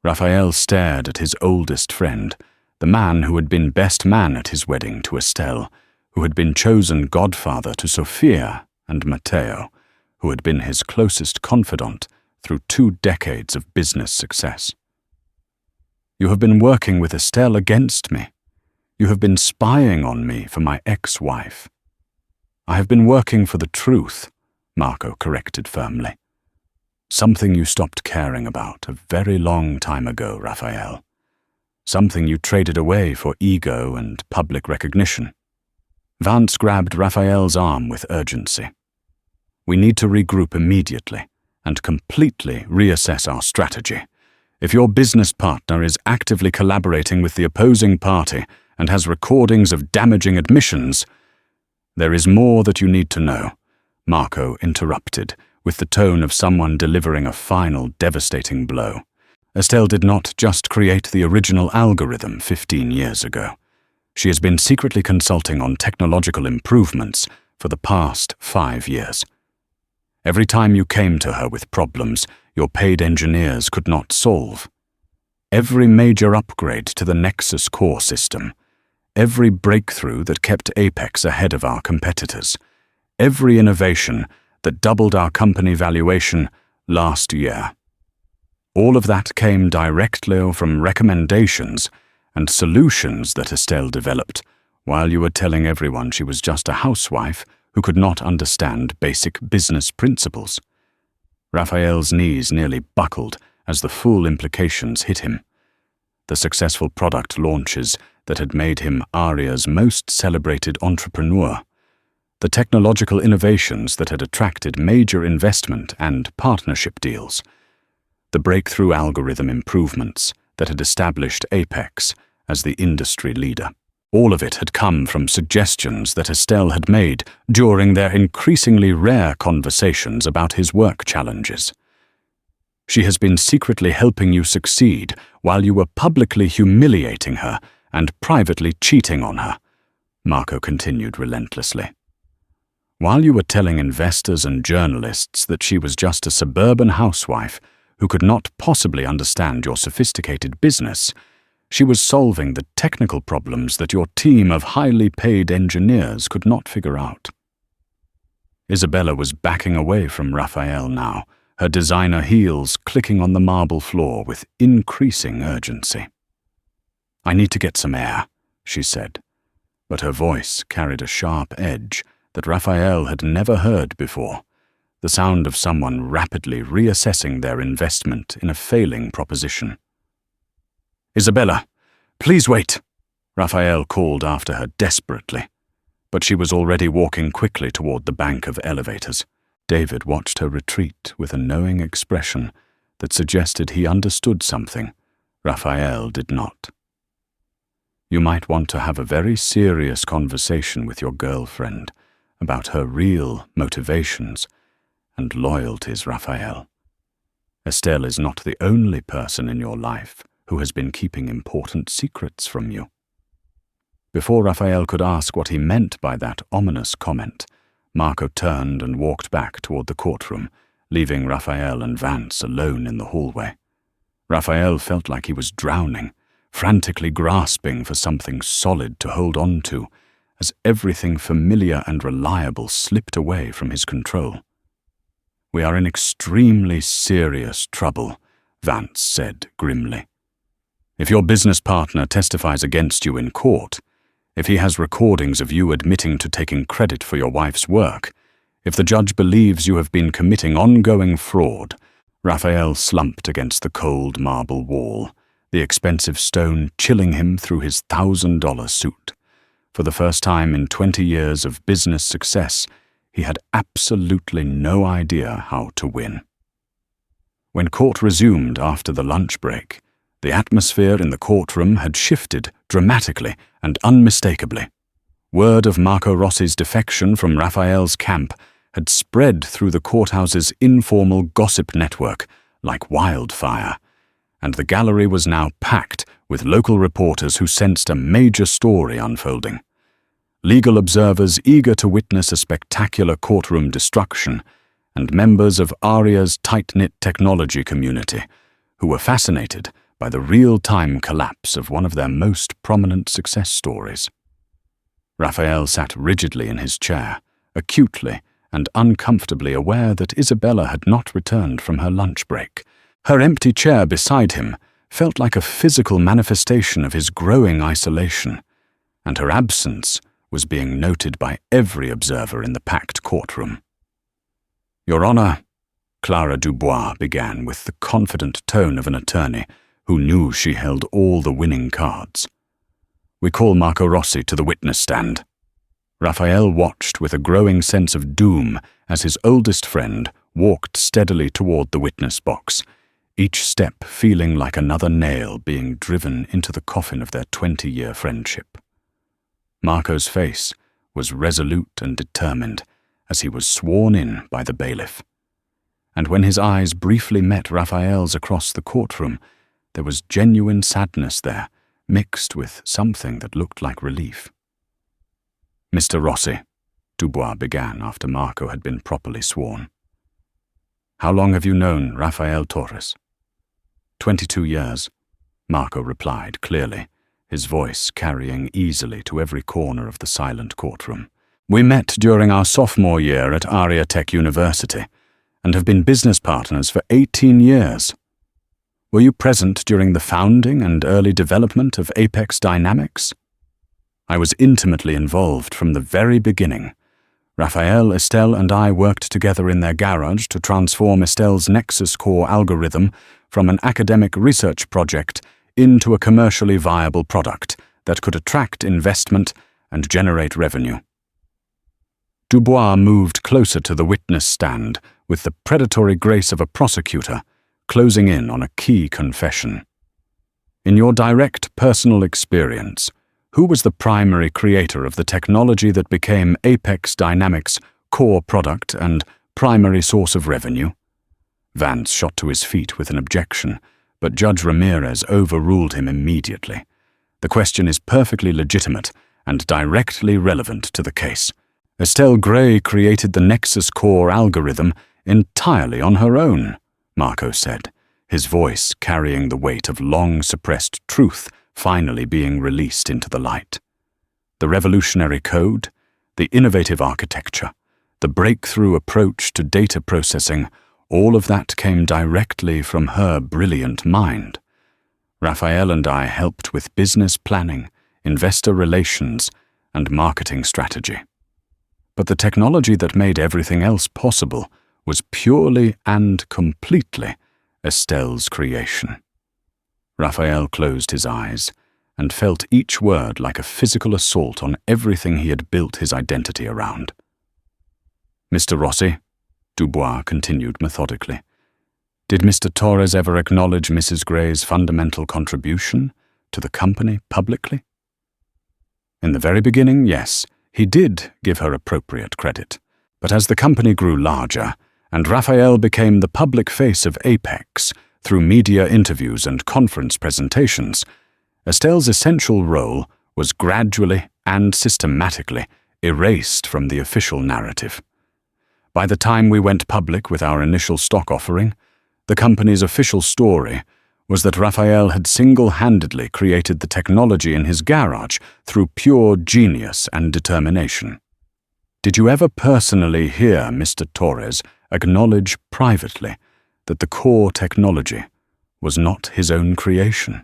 Raphael stared at his oldest friend, the man who had been best man at his wedding to Estelle, who had been chosen godfather to Sophia and Matteo, who had been his closest confidant through 2 decades of business success. "You have been working with Estelle against me. You have been spying on me for my ex-wife." "I have been working for the truth," Marco corrected firmly. "Something you stopped caring about a very long time ago, Raphael. Something you traded away for ego and public recognition." Vance grabbed Raphael's arm with urgency. "We need to regroup immediately and completely reassess our strategy. If your business partner is actively collaborating with the opposing party and has recordings of damaging admissions—" "There is more that you need to know," Marco interrupted, with the tone of someone delivering a final devastating blow. "Estelle did not just create the original algorithm 15 years ago. She has been secretly consulting on technological improvements for the past 5 years. Every time you came to her with problems your paid engineers could not solve. Every major upgrade to the Nexus core system, every breakthrough that kept Apex ahead of our competitors, every innovation that doubled our company valuation last year. All of that came directly from recommendations and solutions that Estelle developed, while you were telling everyone she was just a housewife who could not understand basic business principles." Raphael's knees nearly buckled as the full implications hit him. The successful product launches that had made him Aria's most celebrated entrepreneur, the technological innovations that had attracted major investment and partnership deals, the breakthrough algorithm improvements that had established Apex as the industry leader. All of it had come from suggestions that Estelle had made during their increasingly rare conversations about his work challenges. She has been secretly helping you succeed while you were publicly humiliating her and privately cheating on her, Marco continued relentlessly. While you were telling investors and journalists that she was just a suburban housewife who could not possibly understand your sophisticated business, she was solving the technical problems that your team of highly paid engineers could not figure out. Isabella was backing away from Raphael now, her designer heels clicking on the marble floor with increasing urgency. "I need to get some air," she said, but her voice carried a sharp edge that Raphael had never heard before, the sound of someone rapidly reassessing their investment in a failing proposition. "Isabella, please wait," Raphael called after her desperately, but she was already walking quickly toward the bank of elevators. David watched her retreat with a knowing expression that suggested he understood something Raphael did not. "You might want to have a very serious conversation with your girlfriend about her real motivations and loyalties, Raphael. Estelle is not the only person in your life who has been keeping important secrets from you." Before Raphael could ask what he meant by that ominous comment, Marco turned and walked back toward the courtroom leaving Raphael and Vance alone in the hallway. Raphael felt like he was drowning, frantically grasping for something solid to hold on to, as everything familiar and reliable slipped away from his control. "We are in extremely serious trouble," Vance said grimly. "If your business partner testifies against you in court, if he has recordings of you admitting to taking credit for your wife's work, if the judge believes you have been committing ongoing fraud—" Raphael slumped against the cold marble wall, the expensive stone chilling him through his $1,000 suit. For the first time in 20 years of business success, he had absolutely no idea how to win. When court resumed after the lunch break, the atmosphere in the courtroom had shifted dramatically and unmistakably. Word of Marco Rossi's defection from Raphael's camp had spread through the courthouse's informal gossip network like wildfire, and the gallery was now packed with local reporters who sensed a major story unfolding. Legal observers eager to witness a spectacular courtroom destruction, and members of ARIA's tight-knit technology community who were fascinated by the real-time collapse of one of their most prominent success stories. Raphael sat rigidly in his chair, acutely and uncomfortably aware that Isabella had not returned from her lunch break. Her empty chair beside him felt like a physical manifestation of his growing isolation, and her absence was being noted by every observer in the packed courtroom. "Your Honor," Clara Dubois began with the confident tone of an attorney who knew she held all the winning cards. "We call Marco Rossi to the witness stand." Raphael watched with a growing sense of doom as his oldest friend walked steadily toward the witness box, each step feeling like another nail being driven into the coffin of their 20-year friendship. Marco's face was resolute and determined as he was sworn in by the bailiff. And when his eyes briefly met Raphael's across the courtroom, there was genuine sadness there, mixed with something that looked like relief. "Mr. Rossi," Dubois began after Marco had been properly sworn. "How long have you known Rafael Torres?" 22 years, Marco replied clearly, his voice carrying easily to every corner of the silent courtroom. "We met during our sophomore year at Aria Tech University and have been business partners for 18 years. Were you present during the founding and early development of Apex Dynamics?" "I was intimately involved from the very beginning. Raphael, Estelle, and I worked together in their garage to transform Estelle's Nexus Core algorithm from an academic research project into a commercially viable product that could attract investment and generate revenue." Dubois moved closer to the witness stand with the predatory grace of a prosecutor, closing in on a key confession. "In your direct personal experience, who was the primary creator of the technology that became Apex Dynamics' core product and primary source of revenue?" Vance shot to his feet with an objection, but Judge Ramirez overruled him immediately. "The question is perfectly legitimate and directly relevant to the case. Estelle Gray created the Nexus Core algorithm entirely on her own," Marco said, his voice carrying the weight of long-suppressed truth finally being released into the light. "The revolutionary code, the innovative architecture, the breakthrough approach to data processing, all of that came directly from her brilliant mind. Raphael and I helped with business planning, investor relations, and marketing strategy. But the technology that made everything else possible was purely and completely Estelle's creation." Raphael closed his eyes and felt each word like a physical assault on everything he had built his identity around. "Mr. Rossi," Dubois continued methodically, "did Mr. Torres ever acknowledge Mrs. Gray's fundamental contribution to the company publicly?" "In the very beginning, yes, he did give her appropriate credit. But as the company grew larger, and Raphael became the public face of Apex through media interviews and conference presentations, Estelle's essential role was gradually and systematically erased from the official narrative. By the time we went public with our initial stock offering, the company's official story was that Raphael had single-handedly created the technology in his garage through pure genius and determination. Did you ever personally hear Mr. Torres acknowledge privately that the core technology was not his own creation?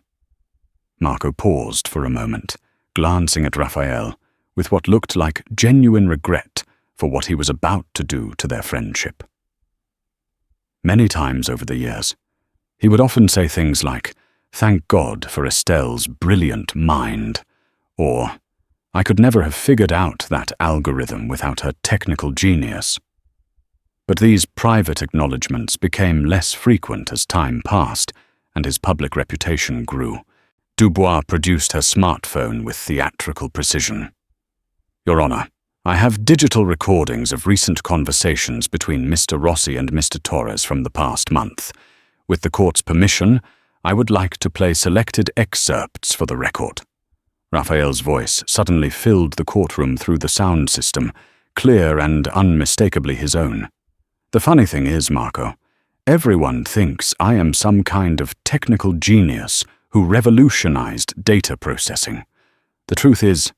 Marco paused for a moment, glancing at Raphael with what looked like genuine regret for what he was about to do to their friendship. Many times over the years, he would often say things like, "Thank God for Estelle's brilliant mind," or, "I could never have figured out that algorithm without her technical genius." But these private acknowledgements became less frequent as time passed and his public reputation grew. Dubois produced her smartphone with theatrical precision. "Your Honor, I have digital recordings of recent conversations between Mr. Rossi and Mr. Torres from the past month. With the court's permission, I would like to play selected excerpts for the record." Raphael's voice suddenly filled the courtroom through the sound system, clear and unmistakably his own. "The funny thing is, Marco, everyone thinks I am some kind of technical genius who revolutionized data processing. The truth is,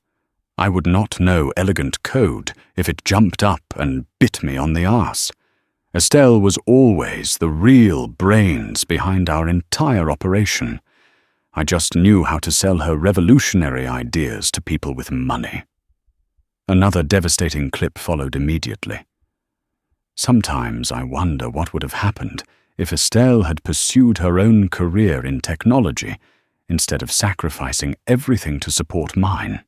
I would not know elegant code if it jumped up and bit me on the arse. Estelle was always the real brains behind our entire operation. I just knew how to sell her revolutionary ideas to people with money." Another devastating clip followed immediately. "Sometimes I wonder what would have happened if Estelle had pursued her own career in technology instead of sacrificing everything to support mine.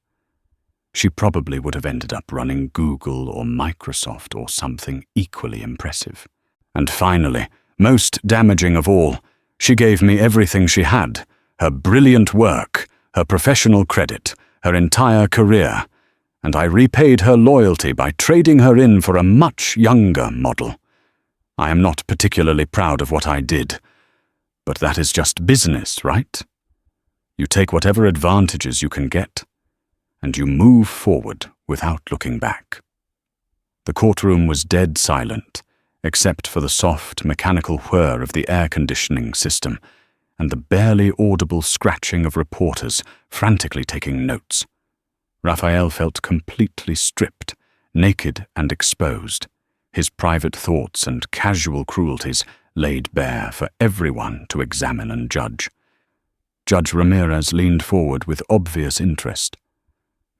She probably would have ended up running Google or Microsoft or something equally impressive. And finally, most damaging of all, she gave me everything she had, her brilliant work, her professional credit, her entire career, and I repaid her loyalty by trading her in for a much younger model. I am not particularly proud of what I did, but that is just business, right? You take whatever advantages you can get, and you move forward without looking back." The courtroom was dead silent, except for the soft, mechanical whir of the air conditioning system and the barely audible scratching of reporters frantically taking notes. Raphael felt completely stripped, naked and exposed, his private thoughts and casual cruelties laid bare for everyone to examine and judge. Judge Ramirez leaned forward with obvious interest.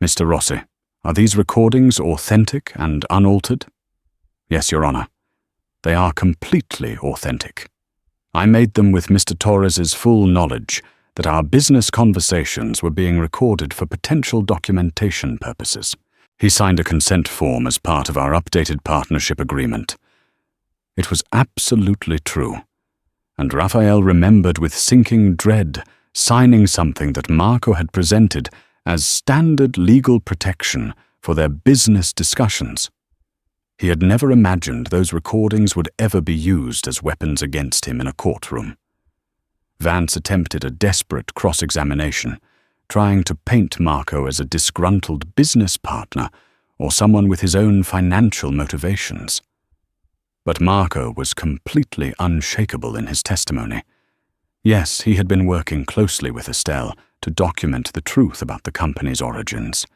"Mr. Rossi, are these recordings authentic and unaltered?" "Yes, Your Honor. They are completely authentic. I made them with Mr. Torres's full knowledge that our business conversations were being recorded for potential documentation purposes. He signed a consent form as part of our updated partnership agreement. It was absolutely true, and Raphael remembered with sinking dread signing something that Marco had presented as standard legal protection for their business discussions. He had never imagined those recordings would ever be used as weapons against him in a courtroom. Vance attempted a desperate cross-examination, trying to paint Marco as a disgruntled business partner or someone with his own financial motivations. But Marco was completely unshakable in his testimony. Yes, he had been working closely with Estelle to document the truth about the company's origins.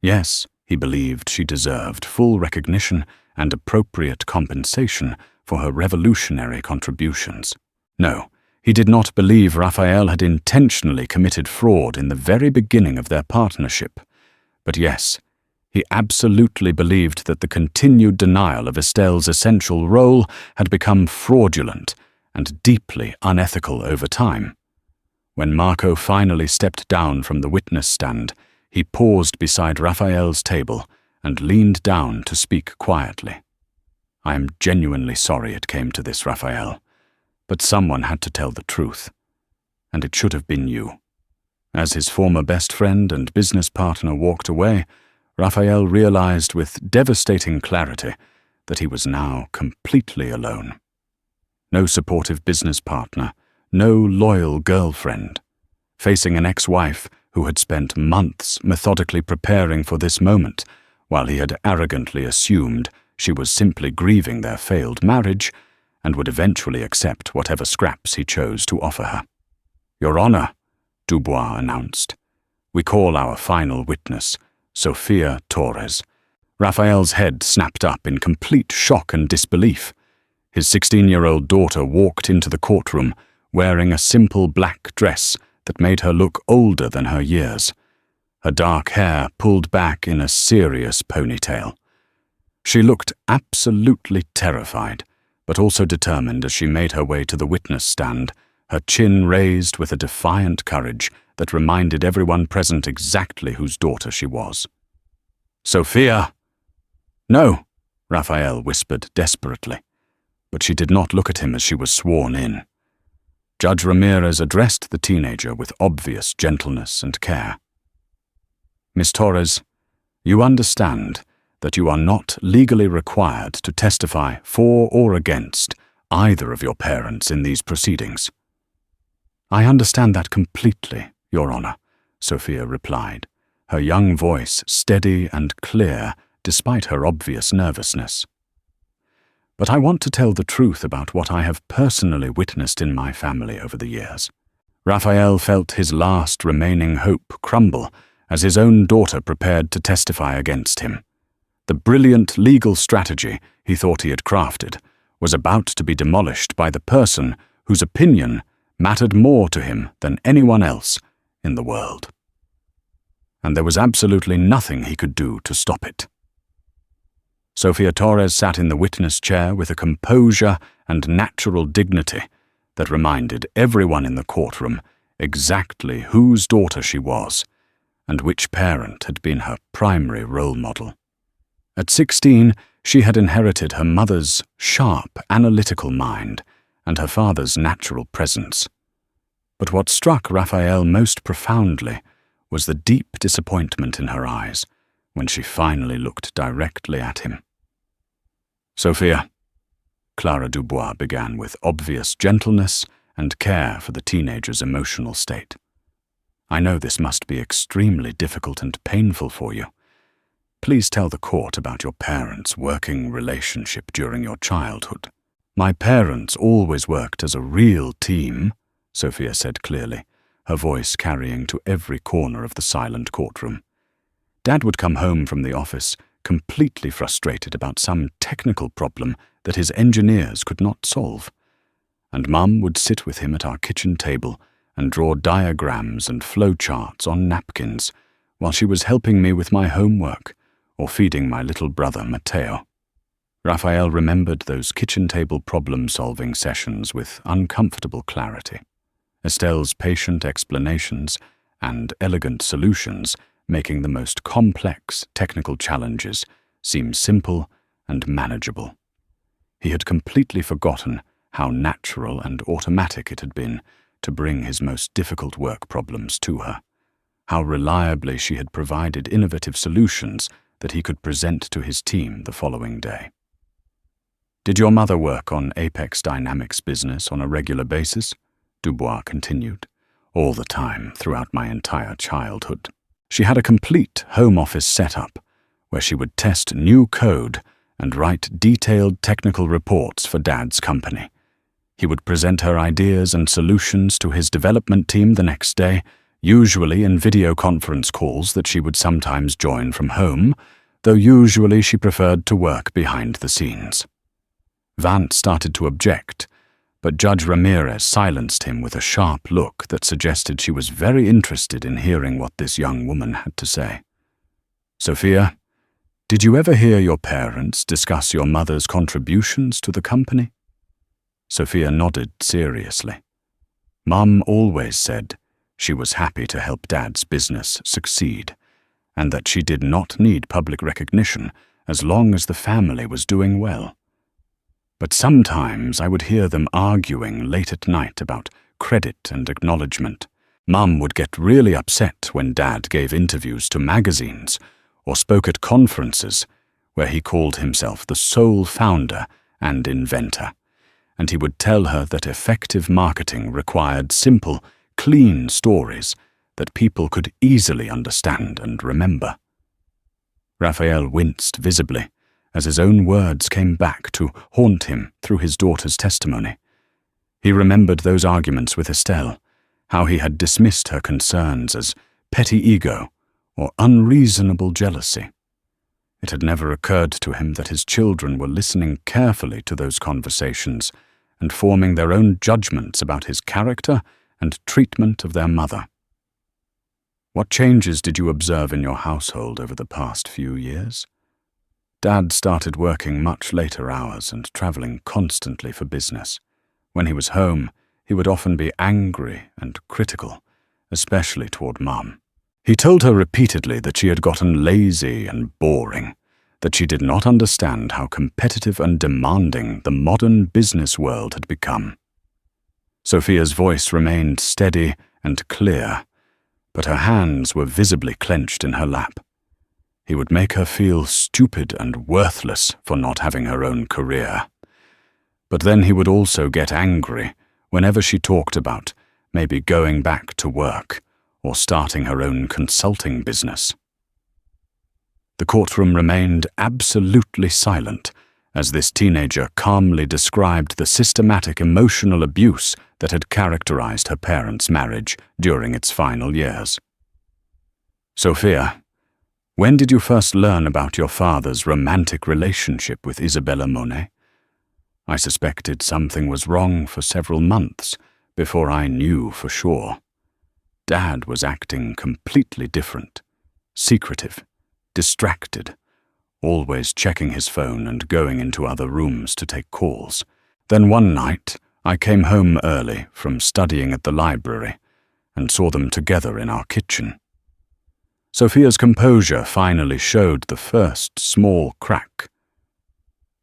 Yes, he believed she deserved full recognition and appropriate compensation for her revolutionary contributions. No, he did not believe Raphael had intentionally committed fraud in the very beginning of their partnership. But yes, he absolutely believed that the continued denial of Estelle's essential role had become fraudulent and deeply unethical over time. When Marco finally stepped down from the witness stand, he paused beside Raphael's table and leaned down to speak quietly. "I am genuinely sorry it came to this, Raphael, but someone had to tell the truth, and it should have been you." As his former best friend and business partner walked away, Raphael realized with devastating clarity that he was now completely alone. No supportive business partner, no loyal girlfriend. Facing an ex-wife who had spent months methodically preparing for this moment, while he had arrogantly assumed she was simply grieving their failed marriage and would eventually accept whatever scraps he chose to offer her. "Your Honor," Dubois announced, "we call our final witness, Sophia Torres." Raphael's head snapped up in complete shock and disbelief. His 16-year-old daughter walked into the courtroom wearing a simple black dress that made her look older than her years, her dark hair pulled back in a serious ponytail. She looked absolutely terrified, but also determined as she made her way to the witness stand, her chin raised with a defiant courage that reminded everyone present exactly whose daughter she was. "Sophia!" "No," Raphael whispered desperately, but she did not look at him as she was sworn in. Judge Ramirez addressed the teenager with obvious gentleness and care. "Miss Torres, you understand that you are not legally required to testify for or against either of your parents in these proceedings." "I understand that completely, Your Honor," Sophia replied, her young voice steady and clear despite her obvious nervousness. "But I want to tell the truth about what I have personally witnessed in my family over the years." Raphael felt his last remaining hope crumble as his own daughter prepared to testify against him. The brilliant legal strategy he thought he had crafted was about to be demolished by the person whose opinion mattered more to him than anyone else in the world. And there was absolutely nothing he could do to stop it. Sophia Torres sat in the witness chair with a composure and natural dignity that reminded everyone in the courtroom exactly whose daughter she was and which parent had been her primary role model. At 16, she had inherited her mother's sharp, analytical mind and her father's natural presence. But what struck Raphael most profoundly was the deep disappointment in her eyes when she finally looked directly at him. "Sophia," Clara Dubois began with obvious gentleness and care for the teenager's emotional state. "I know this must be extremely difficult and painful for you. Please tell the court about your parents' working relationship during your childhood." "My parents always worked as a real team," Sophia said clearly, her voice carrying to every corner of the silent courtroom. "Dad would come home from the office completely frustrated about some technical problem that his engineers could not solve, and Mum would sit with him at our kitchen table and draw diagrams and flowcharts on napkins while she was helping me with my homework or feeding my little brother Matteo." Raphael remembered those kitchen table problem-solving sessions with uncomfortable clarity, Estelle's patient explanations and elegant solutions making the most complex technical challenges seem simple and manageable. He had completely forgotten how natural and automatic it had been to bring his most difficult work problems to her, how reliably she had provided innovative solutions that he could present to his team the following day. "Did your mother work on Apex Dynamics business on a regular basis?" Dubois continued. "All the time, throughout my entire childhood. She had a complete home office setup where she would test new code and write detailed technical reports for Dad's company. He would present her ideas and solutions to his development team the next day, usually in video conference calls that she would sometimes join from home, though usually she preferred to work behind the scenes." Vance started to object, but Judge Ramirez silenced him with a sharp look that suggested she was very interested in hearing what this young woman had to say. "Sophia, did you ever hear your parents discuss your mother's contributions to the company?" Sophia nodded seriously. "Mum always said she was happy to help Dad's business succeed, and that she did not need public recognition as long as the family was doing well. But sometimes I would hear them arguing late at night about credit and acknowledgement. Mum would get really upset when Dad gave interviews to magazines or spoke at conferences where he called himself the sole founder and inventor, and he would tell her that effective marketing required simple, clean stories that people could easily understand and remember." Raphael winced visibly as his own words came back to haunt him through his daughter's testimony. He remembered those arguments with Estelle, how he had dismissed her concerns as petty ego or unreasonable jealousy. It had never occurred to him that his children were listening carefully to those conversations and forming their own judgments about his character and treatment of their mother. What changes did you observe in your household over the past few years? Dad started working much later hours and traveling constantly for business. When he was home, he would often be angry and critical, especially toward Mum. He told her repeatedly that she had gotten lazy and boring, that she did not understand how competitive and demanding the modern business world had become. Sophia's voice remained steady and clear, but her hands were visibly clenched in her lap. He would make her feel stupid and worthless for not having her own career. But then he would also get angry whenever she talked about maybe going back to work or starting her own consulting business. The courtroom remained absolutely silent as this teenager calmly described the systematic emotional abuse that had characterized her parents' marriage during its final years. Sophia, when did you first learn about your father's romantic relationship with Isabella Monet? I suspected something was wrong for several months before I knew for sure. Dad was acting completely different, secretive, distracted, always checking his phone and going into other rooms to take calls. Then one night, I came home early from studying at the library and saw them together in our kitchen. Sophia's composure finally showed the first small crack.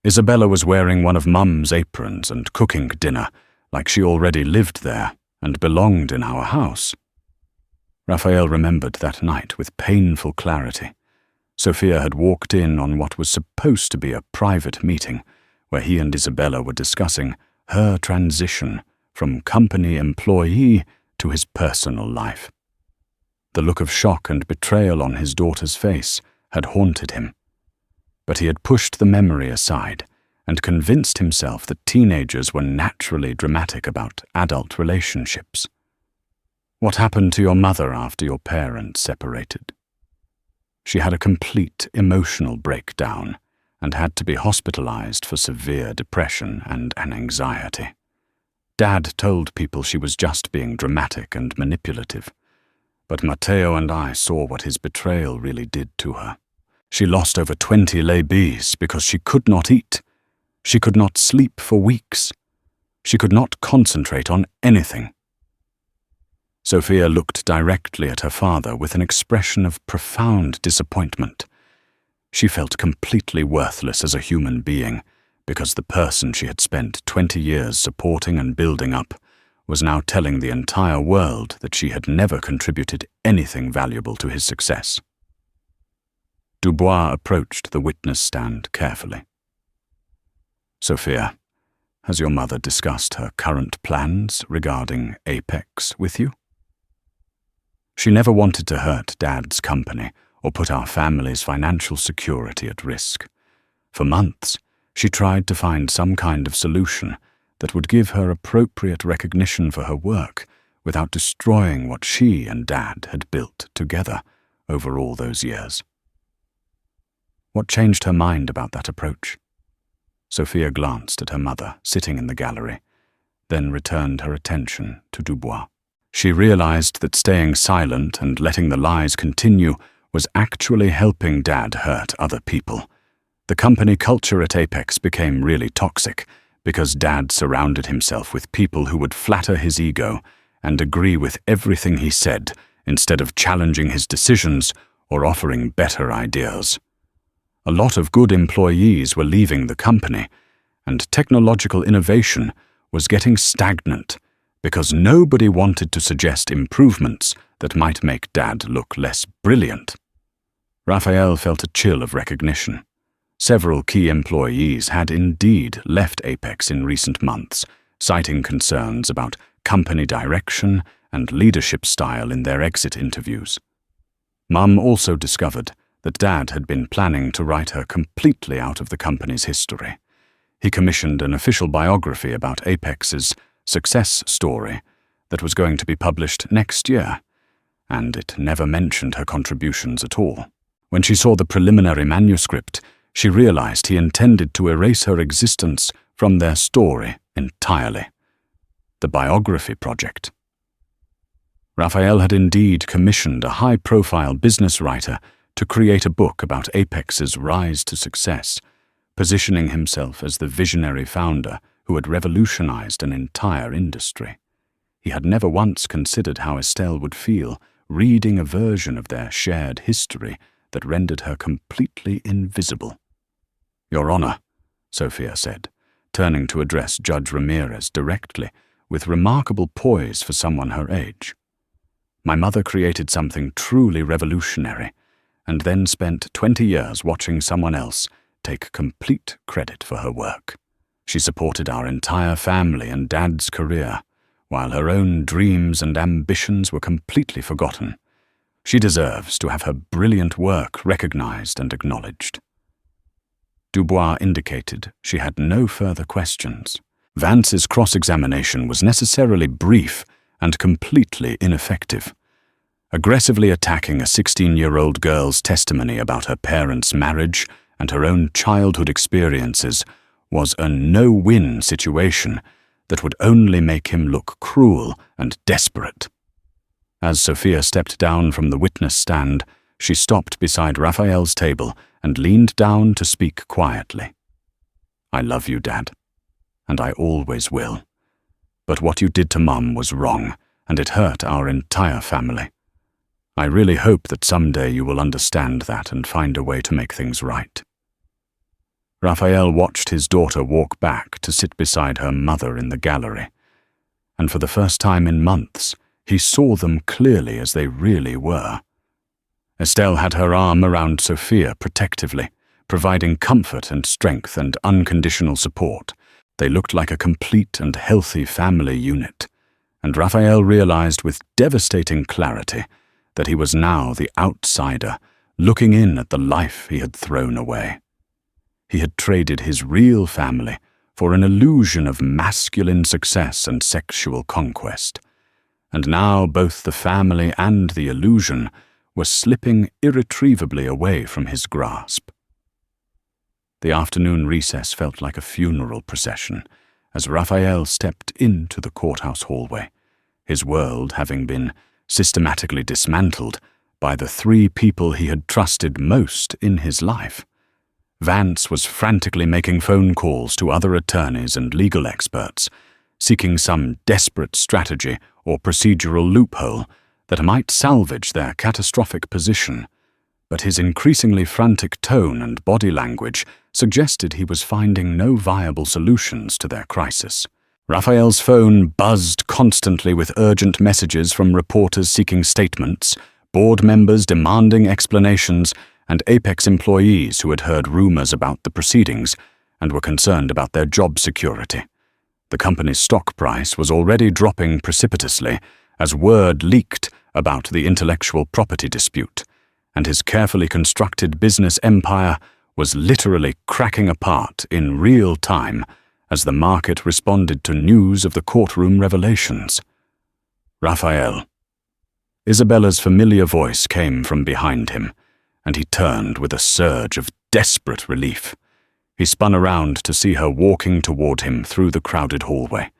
Isabella was wearing one of Mum's aprons and cooking dinner like she already lived there and belonged in our house. Raphael remembered that night with painful clarity. Sophia had walked in on what was supposed to be a private meeting where he and Isabella were discussing her transition from company employee to his personal life. The look of shock and betrayal on his daughter's face had haunted him, but he had pushed the memory aside and convinced himself that teenagers were naturally dramatic about adult relationships. What happened to your mother after your parents separated? She had a complete emotional breakdown and had to be hospitalized for severe depression and an anxiety. Dad told people she was just being dramatic and manipulative, but Matteo and I saw what his betrayal really did to her. She lost over 20 lay-bees because she could not eat. She could not sleep for weeks. She could not concentrate on anything. Sophia looked directly at her father with an expression of profound disappointment. She felt completely worthless as a human being because the person she had spent 20 years supporting and building up was now telling the entire world that she had never contributed anything valuable to his success. Dubois approached the witness stand carefully. Sophia, has your mother discussed her current plans regarding Apex with you? She never wanted to hurt Dad's company or put our family's financial security at risk. For months, she tried to find some kind of solution that would give her appropriate recognition for her work without destroying what she and Dad had built together over all those years. What changed her mind about that approach? Sophia glanced at her mother sitting in the gallery, then returned her attention to Dubois. She realized that staying silent and letting the lies continue was actually helping Dad hurt other people. The company culture at Apex became really toxic because Dad surrounded himself with people who would flatter his ego and agree with everything he said instead of challenging his decisions or offering better ideas. A lot of good employees were leaving the company, and technological innovation was getting stagnant because nobody wanted to suggest improvements that might make Dad look less brilliant. Raphael felt a chill of recognition. Several key employees had indeed left Apex in recent months, citing concerns about company direction and leadership style in their exit interviews. Mum also discovered that Dad had been planning to write her completely out of the company's history. He commissioned an official biography about Apex's success story that was going to be published next year, and it never mentioned her contributions at all. When she saw the preliminary manuscript, she realized he intended to erase her existence from their story entirely. The biography project. Raphael had indeed commissioned a high-profile business writer to create a book about Apex's rise to success, positioning himself as the visionary founder who had revolutionized an entire industry. He had never once considered how Estelle would feel reading a version of their shared history that rendered her completely invisible. "Your Honor," Sophia said, turning to address Judge Ramirez directly, with remarkable poise for someone her age. "My mother created something truly revolutionary, and then spent 20 years watching someone else take complete credit for her work. She supported our entire family and Dad's career, while her own dreams and ambitions were completely forgotten. She deserves to have her brilliant work recognized and acknowledged." Dubois indicated she had no further questions. Vance's cross-examination was necessarily brief and completely ineffective. Aggressively attacking a 16-year-old girl's testimony about her parents' marriage and her own childhood experiences was a no-win situation that would only make him look cruel and desperate. As Sophia stepped down from the witness stand, she stopped beside Raphael's table and leaned down to speak quietly. "I love you, Dad, and I always will. But what you did to Mum was wrong, and it hurt our entire family. I really hope that someday you will understand that and find a way to make things right." Raphael watched his daughter walk back to sit beside her mother in the gallery, and for the first time in months, he saw them clearly as they really were. Estelle had her arm around Sophia protectively, providing comfort and strength and unconditional support. They looked like a complete and healthy family unit, and Raphael realized with devastating clarity that he was now the outsider, looking in at the life he had thrown away. He had traded his real family for an illusion of masculine success and sexual conquest, and now both the family and the illusion were slipping irretrievably away from his grasp. The afternoon recess felt like a funeral procession as Raphael stepped into the courthouse hallway, his world having been systematically dismantled by the three people he had trusted most in his life. Vance was frantically making phone calls to other attorneys and legal experts, seeking some desperate strategy or procedural loophole that might salvage their catastrophic position, but his increasingly frantic tone and body language suggested he was finding no viable solutions to their crisis. Raphael's phone buzzed constantly with urgent messages from reporters seeking statements, board members demanding explanations, and Apex employees who had heard rumors about the proceedings and were concerned about their job security. The company's stock price was already dropping precipitously as word leaked about the intellectual property dispute, and his carefully constructed business empire was literally cracking apart in real time as the market responded to news of the courtroom revelations. "Raphael." Isabella's familiar voice came from behind him, and he turned with a surge of desperate relief. He spun around to see her walking toward him through the crowded hallway,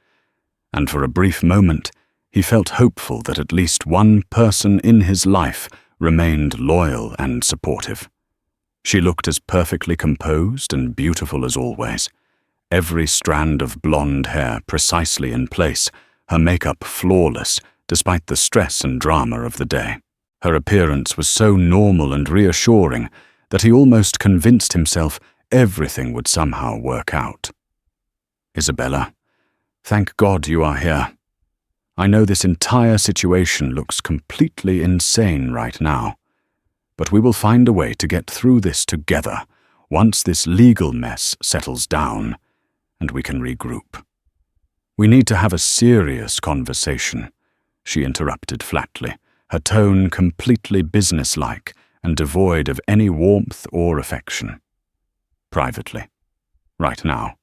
and for a brief moment he felt hopeful that at least one person in his life remained loyal and supportive. She looked as perfectly composed and beautiful as always, every strand of blonde hair precisely in place, her makeup flawless despite the stress and drama of the day. Her appearance was so normal and reassuring that he almost convinced himself everything would somehow work out. "Isabella, thank God you are here. I know this entire situation looks completely insane right now, but we will find a way to get through this together once this legal mess settles down and we can regroup." "We need to have a serious conversation," she interrupted flatly, her tone completely businesslike and devoid of any warmth or affection. Privately. Right now.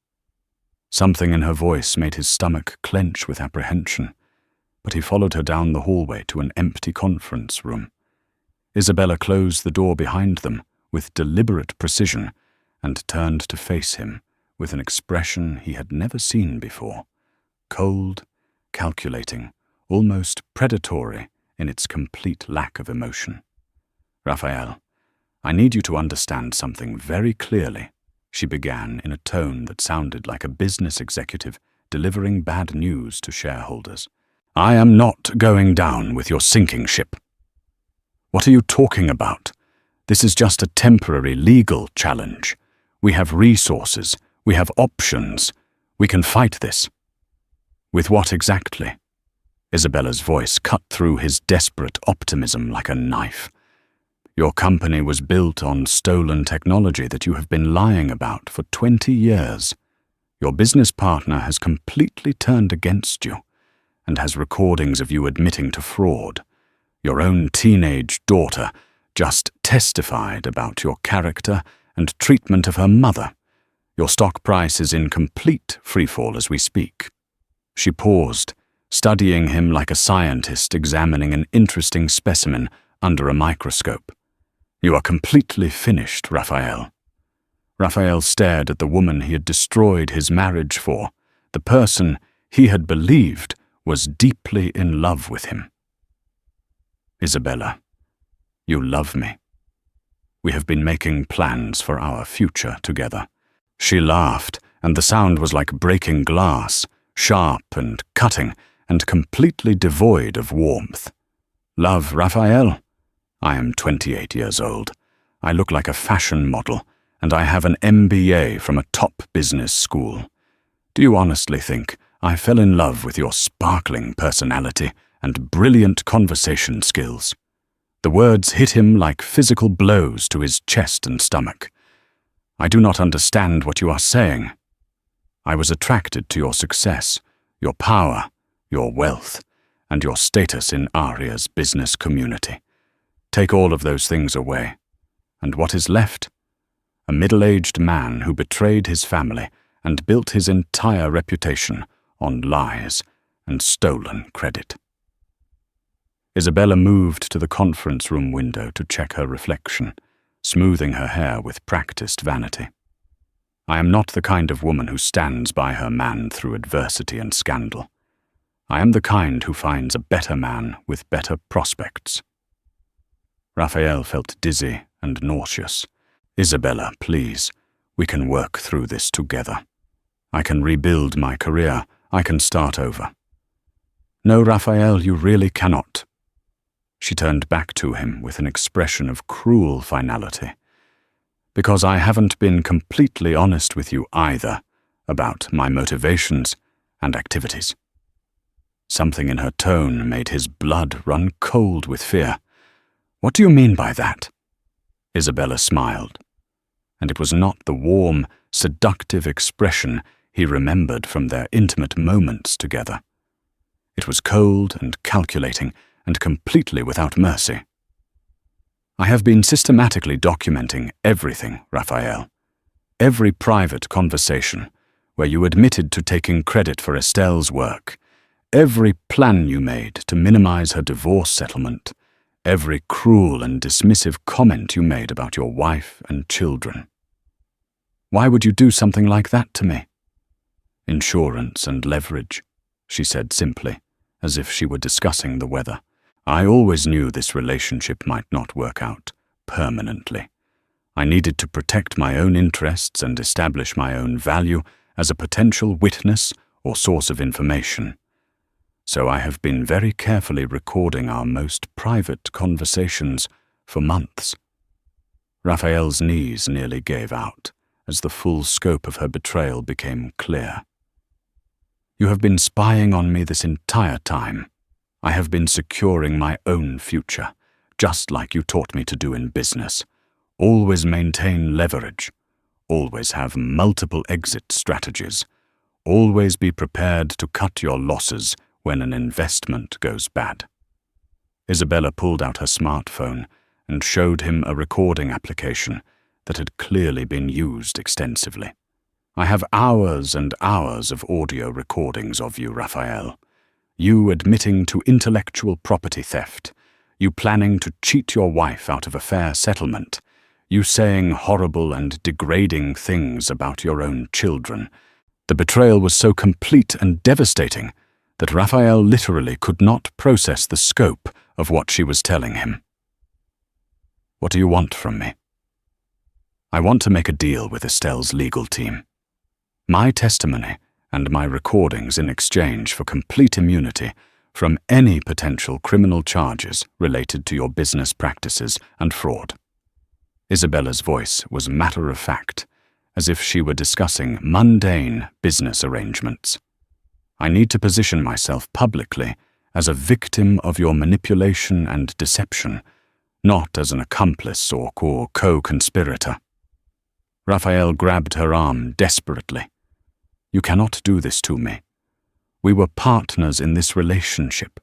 Something in her voice made his stomach clench with apprehension, but he followed her down the hallway to an empty conference room. Isabella closed the door behind them with deliberate precision and turned to face him with an expression he had never seen before, cold, calculating, almost predatory in its complete lack of emotion. "Raphael, I need you to understand something very clearly," she began in a tone that sounded like a business executive delivering bad news to shareholders. "I am not going down with your sinking ship." "What are you talking about? This is just a temporary legal challenge. We have resources. We have options. We can fight this." "With what exactly?" Isabella's voice cut through his desperate optimism like a knife. "Your company was built on stolen technology that you have been lying about for 20 years. Your business partner has completely turned against you and has recordings of you admitting to fraud. Your own teenage daughter just testified about your character and treatment of her mother. Your stock price is in complete freefall as we speak." She paused, studying him like a scientist examining an interesting specimen under a microscope. "You are completely finished, Raphael." Raphael stared at the woman he had destroyed his marriage for, the person he had believed was deeply in love with him. "Isabella, you love me. We have been making plans for our future together." She laughed, and the sound was like breaking glass, sharp and cutting, and completely devoid of warmth. "Love, Raphael? I am 28 years old. I look like a fashion model, and I have an MBA from a top business school. Do you honestly think I fell in love with your sparkling personality and brilliant conversation skills?" The words hit him like physical blows to his chest and stomach. "I do not understand what you are saying. I was attracted to your success, your power, your wealth, and your status in Aria's business community. Take all of those things away, and what is left? A middle-aged man who betrayed his family and built his entire reputation on lies and stolen credit." Isabella moved to the conference room window to check her reflection, smoothing her hair with practiced vanity. "I am not the kind of woman who stands by her man through adversity and scandal. I am the kind who finds a better man with better prospects." Raphael felt dizzy and nauseous. "Isabella, please, we can work through this together. I can rebuild my career. I can start over." "No, Raphael, you really cannot." She turned back to him with an expression of cruel finality. "Because I haven't been completely honest with you either about my motivations and activities." Something in her tone made his blood run cold with fear. "What do you mean by that?" Isabella smiled, and it was not the warm, seductive expression he remembered from their intimate moments together. It was cold and calculating and completely without mercy. "I have been systematically documenting everything, Raphael. Every private conversation where you admitted to taking credit for Estelle's work, every plan you made to minimize her divorce settlement, every cruel and dismissive comment you made about your wife and children." "Why would you do something like that to me?" "Insurance and leverage," she said simply, as if she were discussing the weather. "I always knew this relationship might not work out permanently. I needed to protect my own interests and establish my own value as a potential witness or source of information. So I have been very carefully recording our most private conversations for months." Raphael's knees nearly gave out as the full scope of her betrayal became clear. "You have been spying on me this entire time. I have been securing my own future, just like you taught me to do in business. Always maintain leverage. Always have multiple exit strategies. Always be prepared to cut your losses when an investment goes bad." Isabella pulled out her smartphone and showed him a recording application that had clearly been used extensively. "I have hours and hours of audio recordings of you, Raphael. You admitting to intellectual property theft, you planning to cheat your wife out of a fair settlement, you saying horrible and degrading things about your own children." The betrayal was so complete and devastating that Raphael literally could not process the scope of what she was telling him. "What do you want from me?" "I want to make a deal with Estelle's legal team. My testimony and my recordings in exchange for complete immunity from any potential criminal charges related to your business practices and fraud." Isabella's voice was matter-of-fact, as if she were discussing mundane business arrangements. "I need to position myself publicly as a victim of your manipulation and deception, not as an accomplice or co-conspirator." Raphael grabbed her arm desperately. "You cannot do this to me. We were partners in this relationship."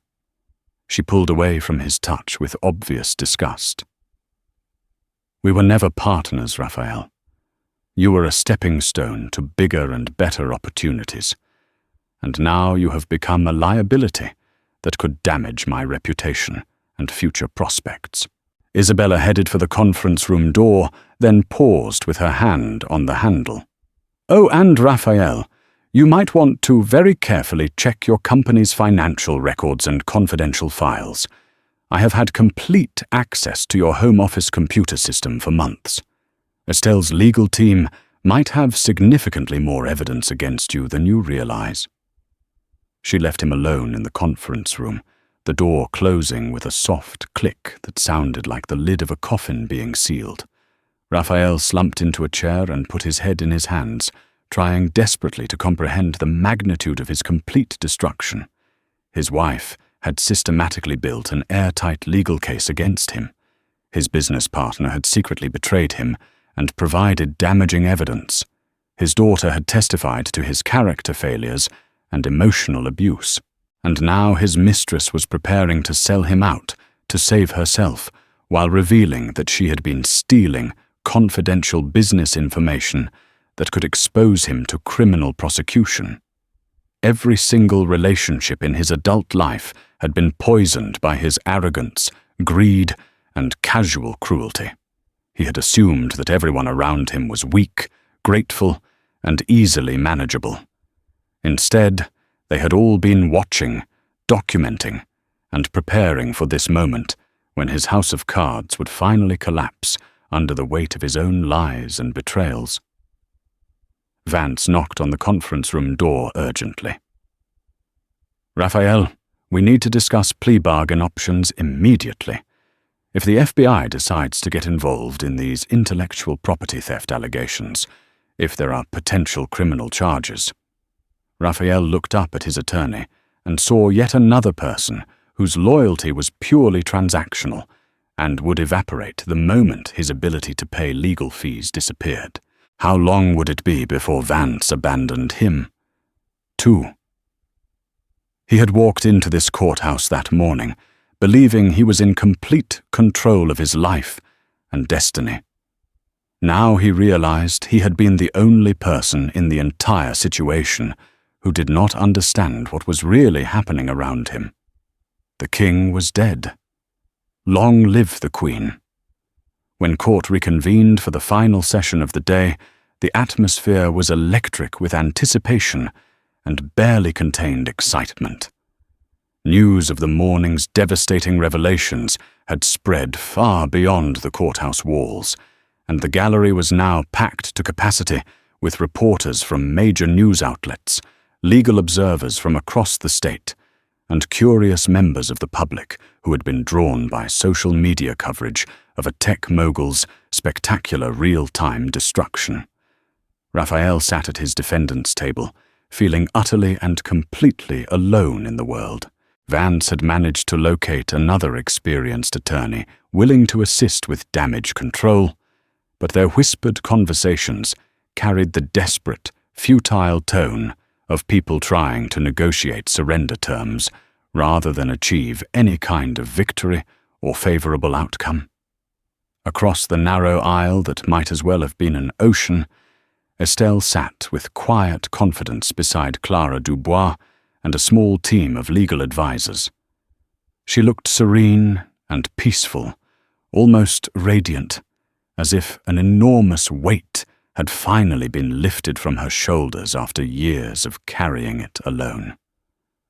She pulled away from his touch with obvious disgust. "We were never partners, Raphael. You were a stepping stone to bigger and better opportunities, and now you have become a liability that could damage my reputation and future prospects." Isabella headed for the conference room door, then paused with her hand on the handle. "Oh, and Raphael, you might want to very carefully check your company's financial records and confidential files. I have had complete access to your home office computer system for months. Estelle's legal team might have significantly more evidence against you than you realize." She left him alone in the conference room, the door closing with a soft click that sounded like the lid of a coffin being sealed. Raphael slumped into a chair and put his head in his hands, trying desperately to comprehend the magnitude of his complete destruction. His wife had systematically built an airtight legal case against him. His business partner had secretly betrayed him and provided damaging evidence. His daughter had testified to his character failures and emotional abuse, and now his mistress was preparing to sell him out to save herself, while revealing that she had been stealing confidential business information that could expose him to criminal prosecution. Every single relationship in his adult life had been poisoned by his arrogance, greed, and casual cruelty. He had assumed that everyone around him was weak, grateful, and easily manageable. Instead, they had all been watching, documenting, and preparing for this moment when his house of cards would finally collapse under the weight of his own lies and betrayals. Vance knocked on the conference room door urgently. "Raphael, we need to discuss plea bargain options immediately. If the FBI decides to get involved in these intellectual property theft allegations, if there are potential criminal charges." Raphael looked up at his attorney and saw yet another person whose loyalty was purely transactional and would evaporate the moment his ability to pay legal fees disappeared. How long would it be before Vance abandoned him, too? He had walked into this courthouse that morning, believing he was in complete control of his life and destiny. Now he realized he had been the only person in the entire situation who did not understand what was really happening around him. The king was dead. Long live the queen. When court reconvened for the final session of the day, the atmosphere was electric with anticipation and barely contained excitement. News of the morning's devastating revelations had spread far beyond the courthouse walls, and the gallery was now packed to capacity with reporters from major news outlets, legal observers from across the state, and curious members of the public who had been drawn by social media coverage of a tech mogul's spectacular real-time destruction. Raphael sat at his defendant's table, feeling utterly and completely alone in the world. Vance had managed to locate another experienced attorney willing to assist with damage control, but their whispered conversations carried the desperate, futile tone of people trying to negotiate surrender terms rather than achieve any kind of victory or favorable outcome. Across the narrow aisle that might as well have been an ocean, Estelle sat with quiet confidence beside Clara Dubois and a small team of legal advisors. She looked serene and peaceful, almost radiant, as if an enormous weight had finally been lifted from her shoulders after years of carrying it alone.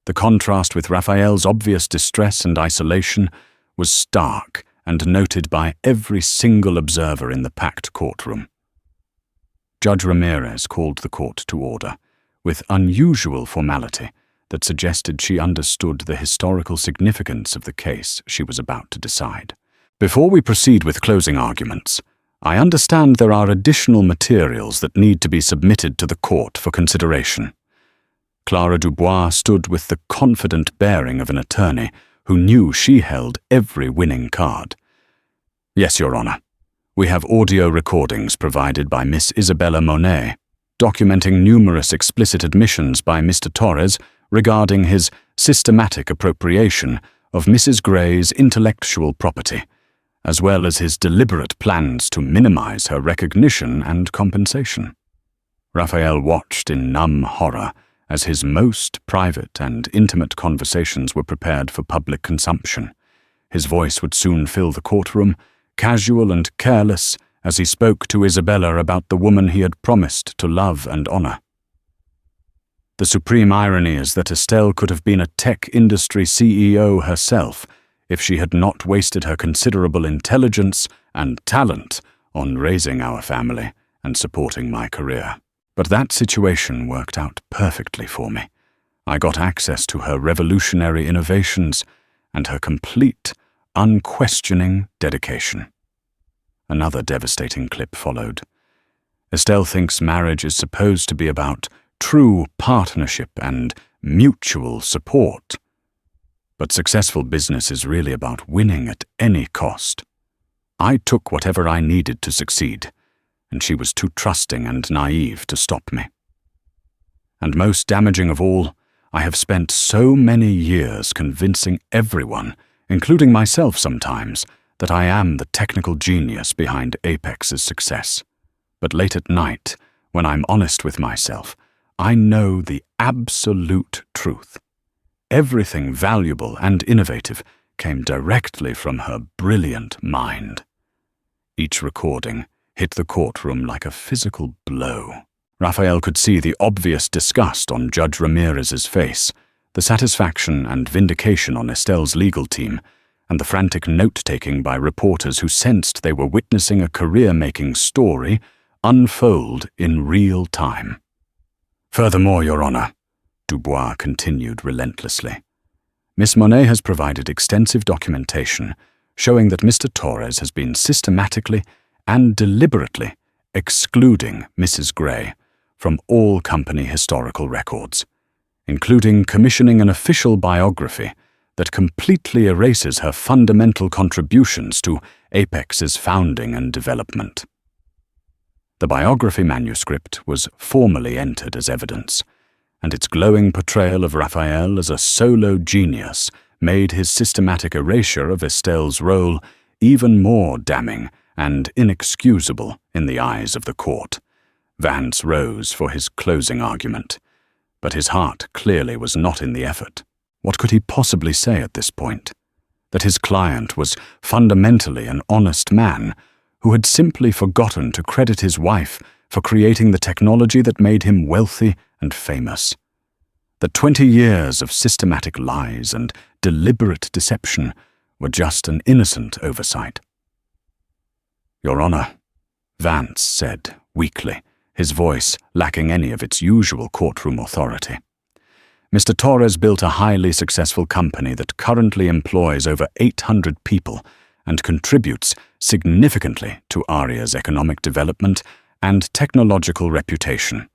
The contrast with Raphael's obvious distress and isolation was stark and noted by every single observer in the packed courtroom. Judge Ramirez called the court to order, with unusual formality that suggested she understood the historical significance of the case she was about to decide. Before we proceed with closing arguments, I understand there are additional materials that need to be submitted to the court for consideration. Clara Dubois stood with the confident bearing of an attorney who knew she held every winning card. Yes, Your Honor. We have audio recordings provided by Miss Isabella Monet, documenting numerous explicit admissions by Mr. Torres regarding his systematic appropriation of Mrs. Gray's intellectual property, as well as his deliberate plans to minimize her recognition and compensation. Raphael watched in numb horror as his most private and intimate conversations were prepared for public consumption. His voice would soon fill the courtroom, casual and careless, as he spoke to Isabella about the woman he had promised to love and honor. The supreme irony is that Estelle could have been a tech industry CEO herself if she had not wasted her considerable intelligence and talent on raising our family and supporting my career. But that situation worked out perfectly for me. I got access to her revolutionary innovations and her complete, unquestioning dedication. Another devastating clip followed. Estelle thinks marriage is supposed to be about true partnership and mutual support. But successful business is really about winning at any cost. I took whatever I needed to succeed, and she was too trusting and naive to stop me. And most damaging of all, I have spent so many years convincing everyone, including myself sometimes, that I am the technical genius behind Apex's success. But late at night, when I'm honest with myself, I know the absolute truth. Everything valuable and innovative came directly from her brilliant mind. Each recording hit the courtroom like a physical blow. Raphael could see the obvious disgust on Judge Ramirez's face, the satisfaction and vindication on Estelle's legal team, and the frantic note-taking by reporters who sensed they were witnessing a career-making story unfold in real time. Furthermore, Your Honor, Dubois continued relentlessly, Miss Monet has provided extensive documentation showing that Mr. Torres has been systematically and deliberately excluding Mrs. Gray from all company historical records, including commissioning an official biography that completely erases her fundamental contributions to Apex's founding and development. The biography manuscript was formally entered as evidence, and its glowing portrayal of Raphael as a solo genius made his systematic erasure of Estelle's role even more damning and inexcusable in the eyes of the court. Vance rose for his closing argument, but his heart clearly was not in the effort. What could he possibly say at this point? That his client was fundamentally an honest man who had simply forgotten to credit his wife for creating the technology that made him wealthy and famous. That 20 years of systematic lies and deliberate deception were just an innocent oversight. Your Honor, Vance said weakly, his voice lacking any of its usual courtroom authority. Mr. Torres built a highly successful company that currently employs over 800 people and contributes significantly to ARIA's economic development and technological reputation.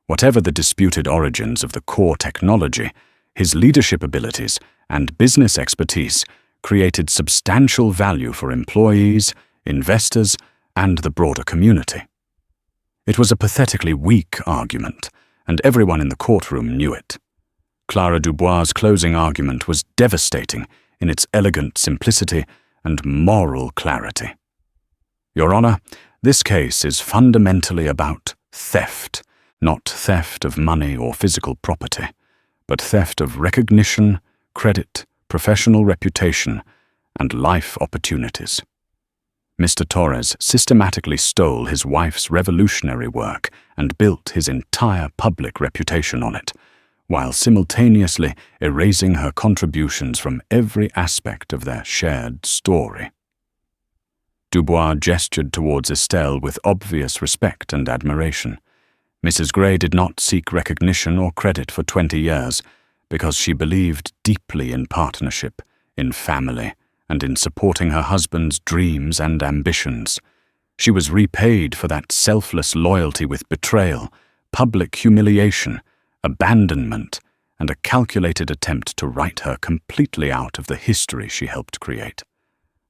Whatever the disputed origins of the core technology, his leadership abilities and business expertise created substantial value for employees, investors, and the broader community. It was a pathetically weak argument, and everyone in the courtroom knew it. Clara Dubois' closing argument was devastating in its elegant simplicity and moral clarity. Your Honor, this case is fundamentally about theft, not theft of money or physical property, but theft of recognition, credit, professional reputation, and life opportunities. Mr. Torres systematically stole his wife's revolutionary work and built his entire public reputation on it, while simultaneously erasing her contributions from every aspect of their shared story. Dubois gestured towards Estelle with obvious respect and admiration. Mrs. Gray did not seek recognition or credit for 20 years because she believed deeply in partnership, in family, and in supporting her husband's dreams and ambitions. She was repaid for that selfless loyalty with betrayal, public humiliation, abandonment, and a calculated attempt to write her completely out of the history she helped create.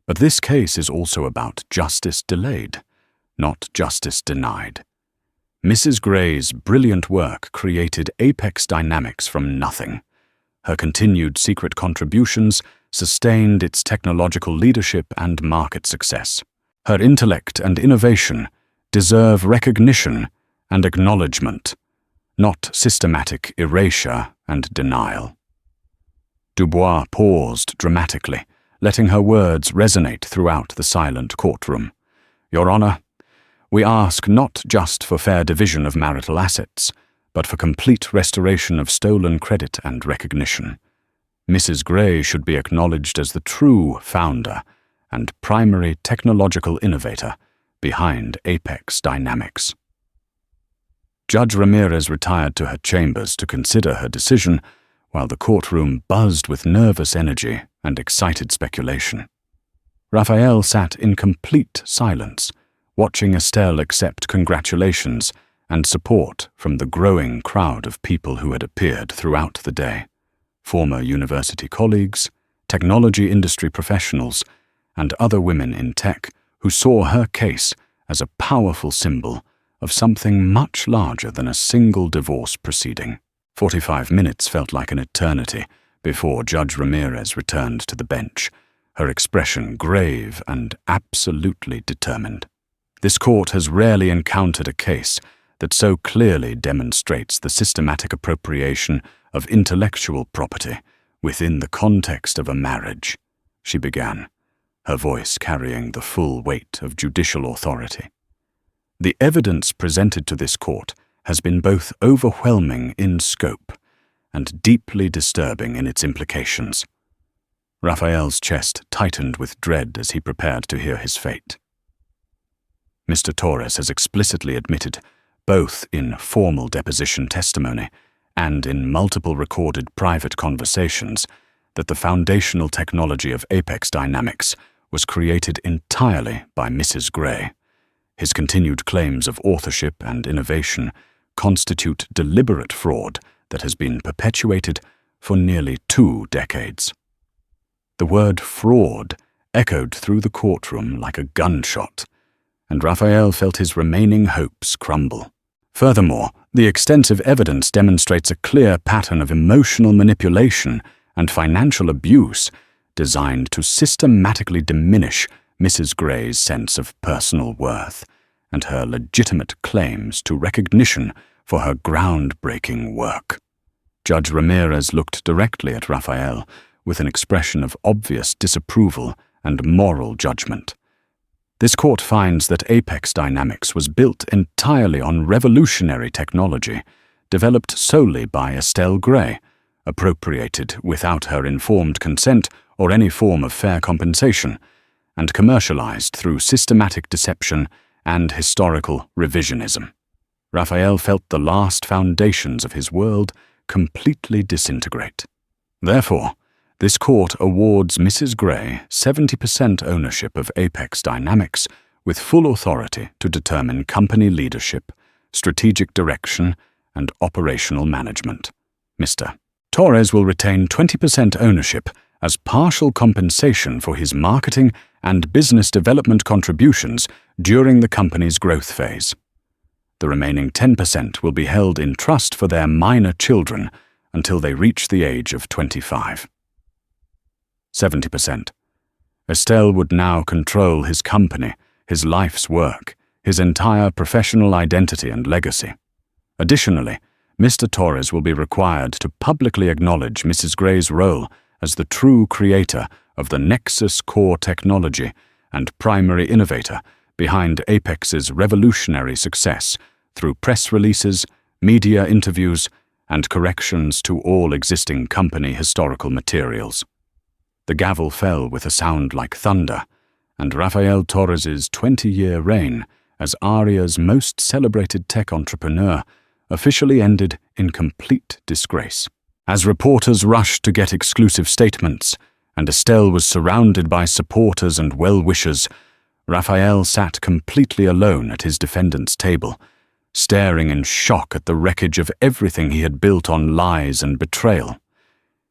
But this case is also about justice delayed, not justice denied. Mrs. Gray's brilliant work created Apex Dynamics from nothing. Her continued secret contributions sustained its technological leadership and market success. Her intellect and innovation deserve recognition and acknowledgement, not systematic erasure and denial. Dubois paused dramatically, letting her words resonate throughout the silent courtroom. Your Honor, we ask not just for fair division of marital assets, but for complete restoration of stolen credit and recognition. Mrs. Gray should be acknowledged as the true founder and primary technological innovator behind Apex Dynamics. Judge Ramirez retired to her chambers to consider her decision, while the courtroom buzzed with nervous energy and excited speculation. Raphael sat in complete silence, watching Estelle accept congratulations and support from the growing crowd of people who had appeared throughout the day. Former university colleagues, technology industry professionals, and other women in tech who saw her case as a powerful symbol of something much larger than a single divorce proceeding. 45 minutes felt like an eternity before Judge Ramirez returned to the bench, her expression grave and absolutely determined. This court has rarely encountered a case that so clearly demonstrates the systematic appropriation of intellectual property within the context of a marriage, she began, her voice carrying the full weight of judicial authority. The evidence presented to this court has been both overwhelming in scope and deeply disturbing in its implications. Raphael's chest tightened with dread as he prepared to hear his fate. Mr. Torres has explicitly admitted, both in formal deposition testimony and in multiple recorded private conversations, that the foundational technology of Apex Dynamics was created entirely by Mrs. Gray. His continued claims of authorship and innovation constitute deliberate fraud that has been perpetuated for nearly 2 decades. The word fraud echoed through the courtroom like a gunshot, and Raphael felt his remaining hopes crumble. Furthermore, the extensive evidence demonstrates a clear pattern of emotional manipulation and financial abuse designed to systematically diminish Mrs. Gray's sense of personal worth and her legitimate claims to recognition for her groundbreaking work. Judge Ramirez looked directly at Raphael with an expression of obvious disapproval and moral judgment. This court finds that Apex Dynamics was built entirely on revolutionary technology, developed solely by Estelle Gray, appropriated without her informed consent or any form of fair compensation, and commercialized through systematic deception and historical revisionism. Raphael felt the last foundations of his world completely disintegrate. Therefore, this court awards Mrs. Gray 70% ownership of Apex Dynamics with full authority to determine company leadership, strategic direction, and operational management. Mr. Torres will retain 20% ownership as partial compensation for his marketing and business development contributions during the company's growth phase. The remaining 10% will be held in trust for their minor children until they reach the age of 25. 70%. Estelle would now control his company, his life's work, his entire professional identity and legacy. Additionally, Mr. Torres will be required to publicly acknowledge Mrs. Gray's role as the true creator of the Nexus core technology and primary innovator behind Apex's revolutionary success through press releases, media interviews, and corrections to all existing company historical materials. The gavel fell with a sound like thunder, and Rafael Torres's 20-year reign as Aria's most celebrated tech entrepreneur officially ended in complete disgrace. As reporters rushed to get exclusive statements, and Estelle was surrounded by supporters and well-wishers, Rafael sat completely alone at his defendant's table, staring in shock at the wreckage of everything he had built on lies and betrayal.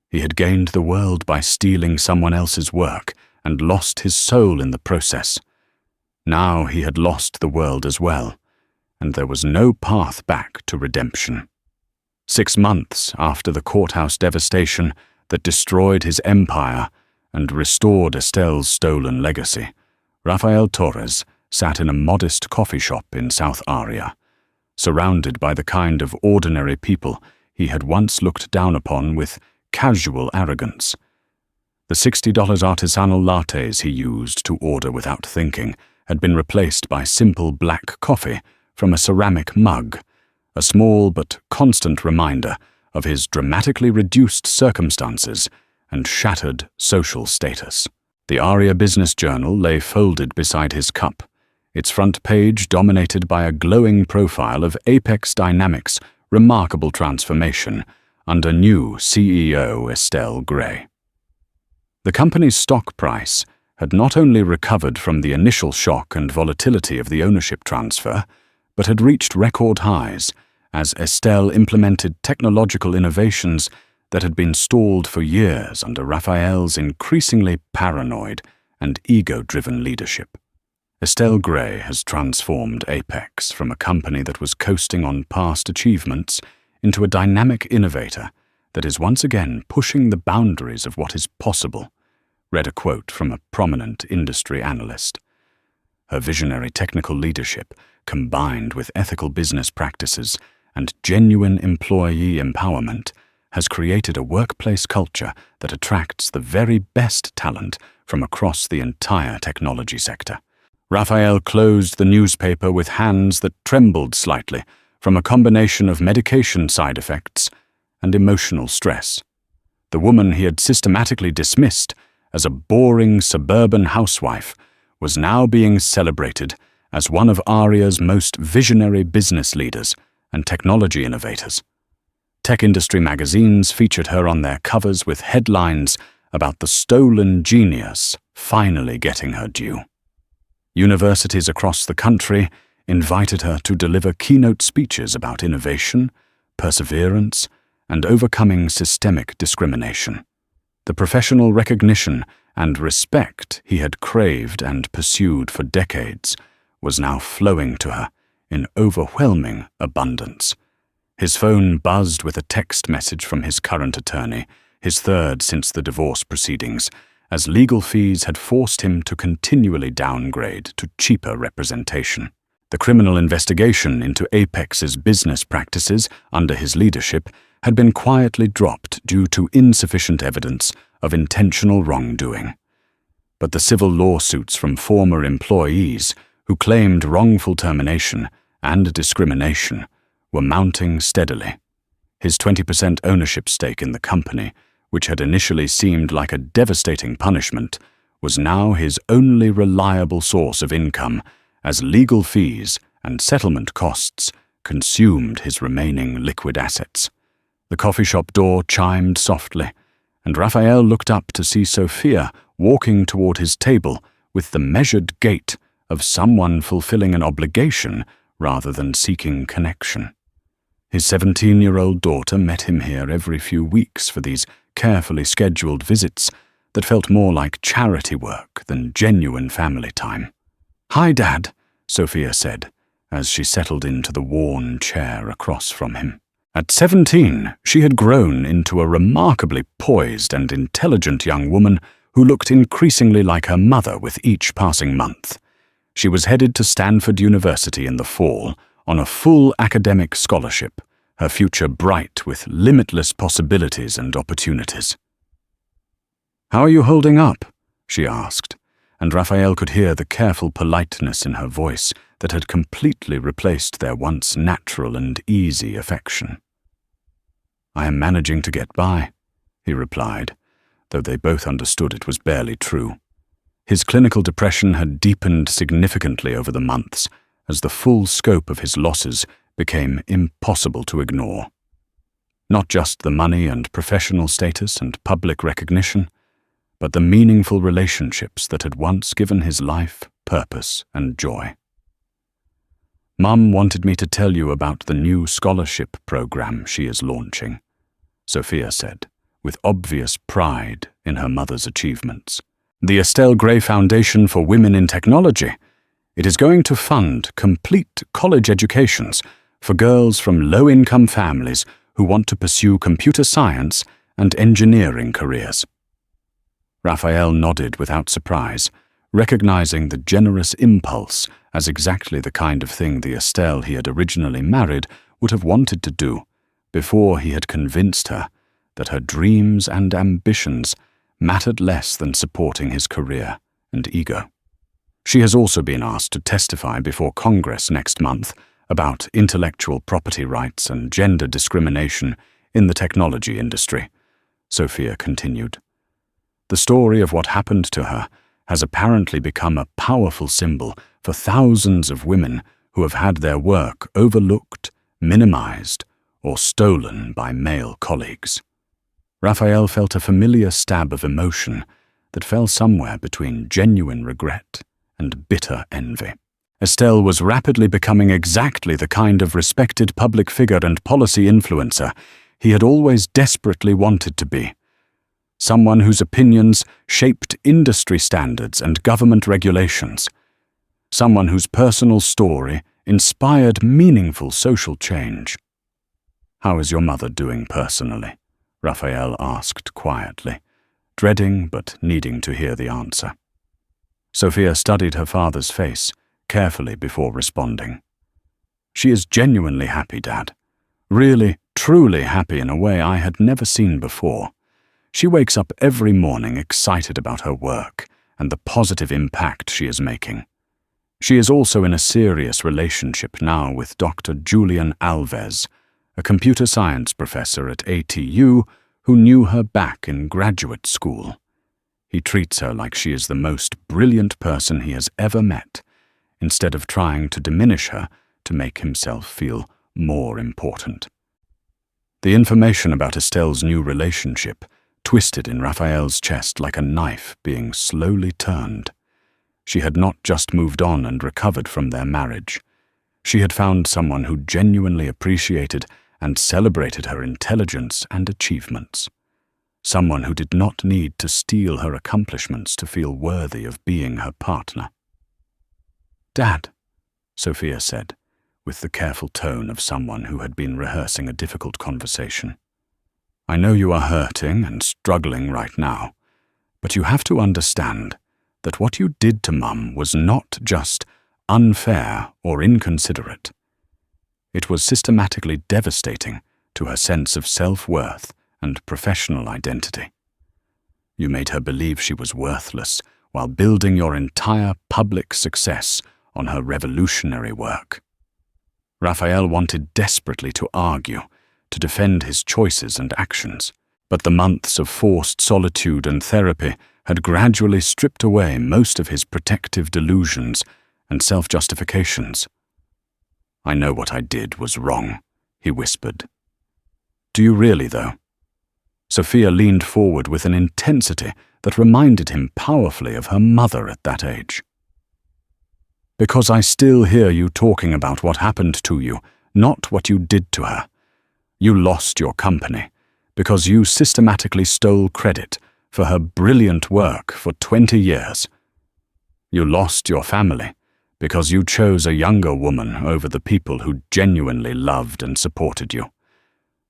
He had gained the world by stealing someone else's work and lost his soul in the process. Now he had lost the world as well, and there was no path back to redemption. 6 months after the courthouse devastation that destroyed his empire and restored Estelle's stolen legacy, Rafael Torres sat in a modest coffee shop in South Aria, surrounded by the kind of ordinary people he had once looked down upon with casual arrogance. The $60 artisanal lattes he used to order without thinking had been replaced by simple black coffee from a ceramic mug, a small but constant reminder of his dramatically reduced circumstances and shattered social status. The Aria Business Journal lay folded beside his cup, its front page dominated by a glowing profile of Apex Dynamics' remarkable transformation under new CEO Estelle Gray. The company's stock price had not only recovered from the initial shock and volatility of the ownership transfer, but had reached record highs as Estelle implemented technological innovations that had been stalled for years under Rafael's increasingly paranoid and ego-driven leadership. Estelle Gray has transformed Apex from a company that was coasting on past achievements into a dynamic innovator that is once again pushing the boundaries of what is possible, read a quote from a prominent industry analyst. Her visionary technical leadership, combined with ethical business practices and genuine employee empowerment, has created a workplace culture that attracts the very best talent from across the entire technology sector. Rafael closed the newspaper with hands that trembled slightly from a combination of medication side effects and emotional stress. The woman he had systematically dismissed as a boring suburban housewife was now being celebrated as one of Aria's most visionary business leaders and technology innovators. Tech industry magazines featured her on their covers with headlines about the stolen genius finally getting her due. Universities across the country invited her to deliver keynote speeches about innovation, perseverance, and overcoming systemic discrimination. The professional recognition and respect he had craved and pursued for decades was now flowing to her in overwhelming abundance. His phone buzzed with a text message from his current attorney, his third since the divorce proceedings, as legal fees had forced him to continually downgrade to cheaper representation. The criminal investigation into Apex's business practices under his leadership had been quietly dropped due to insufficient evidence of intentional wrongdoing. But the civil lawsuits from former employees who claimed wrongful termination and discrimination were mounting steadily. His 20% ownership stake in the company, which had initially seemed like a devastating punishment, was now his only reliable source of income as legal fees and settlement costs consumed his remaining liquid assets. The coffee shop door chimed softly, and Rafael looked up to see Sophia walking toward his table with the measured gait of someone fulfilling an obligation rather than seeking connection. His 17-year-old daughter met him here every few weeks for these carefully scheduled visits that felt more like charity work than genuine family time. "Hi, Dad," Sophia said, as she settled into the worn chair across from him. At 17, she had grown into a remarkably poised and intelligent young woman who looked increasingly like her mother with each passing month. She was headed to Stanford University in the fall on a full academic scholarship, her future bright with limitless possibilities and opportunities. "How are you holding up?" she asked, and Raphael could hear the careful politeness in her voice that had completely replaced their once natural and easy affection. "I am managing to get by," he replied, though they both understood it was barely true. His clinical depression had deepened significantly over the months as the full scope of his losses became impossible to ignore. Not just the money and professional status and public recognition, but the meaningful relationships that had once given his life purpose and joy. "Mum wanted me to tell you about the new scholarship program she is launching," Sophia said, with obvious pride in her mother's achievements. "The Estelle Gray Foundation for Women in Technology. It is going to fund complete college educations for girls from low-income families who want to pursue computer science and engineering careers." Raphael nodded without surprise, recognizing the generous impulse as exactly the kind of thing the Estelle he had originally married would have wanted to do before he had convinced her that her dreams and ambitions mattered less than supporting his career and ego. She has also been asked to testify before Congress next month about intellectual property rights and gender discrimination in the technology industry, Sophia continued. The story of what happened to her has apparently become a powerful symbol for thousands of women who have had their work overlooked, minimized, or stolen by male colleagues. Raphael felt a familiar stab of emotion that fell somewhere between genuine regret and bitter envy. Estelle was rapidly becoming exactly the kind of respected public figure and policy influencer he had always desperately wanted to be. Someone whose opinions shaped industry standards and government regulations. Someone whose personal story inspired meaningful social change. "How is your mother doing personally?" Raphael asked quietly, dreading but needing to hear the answer. Sophia studied her father's face carefully before responding. "She is genuinely happy, Dad. Really, truly happy in a way I had never seen before. She wakes up every morning excited about her work and the positive impact she is making. She is also in a serious relationship now with Dr. Julian Alves, a computer science professor at ATU who knew her back in graduate school. He treats her like she is the most brilliant person he has ever met, instead of trying to diminish her to make himself feel more important." The information about Estelle's new relationship twisted in Raphael's chest like a knife being slowly turned. She had not just moved on and recovered from their marriage. She had found someone who genuinely appreciated and celebrated her intelligence and achievements. Someone who did not need to steal her accomplishments to feel worthy of being her partner. "Dad," Sophia said, with the careful tone of someone who had been rehearsing a difficult conversation. "I know you are hurting and struggling right now, but you have to understand that what you did to Mum was not just unfair or inconsiderate. It was systematically devastating to her sense of self-worth and professional identity. You made her believe she was worthless while building your entire public success on her revolutionary work." Raphael wanted desperately to argue, to defend his choices and actions, but the months of forced solitude and therapy had gradually stripped away most of his protective delusions and self-justifications. "I know what I did was wrong," he whispered. "Do you really, though?" Sophia leaned forward with an intensity that reminded him powerfully of her mother at that age. "Because I still hear you talking about what happened to you, not what you did to her. You lost your company because you systematically stole credit for her brilliant work for 20 years. You lost your family because you chose a younger woman over the people who genuinely loved and supported you.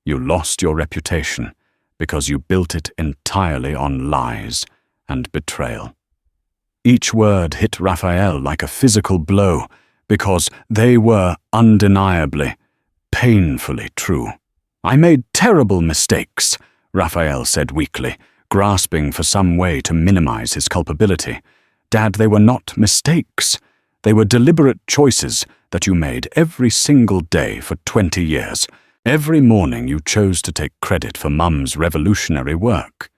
You lost your reputation because you built it entirely on lies and betrayal. Each word hit Raphael like a physical blow, because they were undeniably, painfully true. "I made terrible mistakes," Raphael said weakly, grasping for some way to minimize his culpability. "Dad, they were not mistakes. They were deliberate choices that you made every single day for 20 years. Every morning you chose to take credit for Mum's revolutionary work.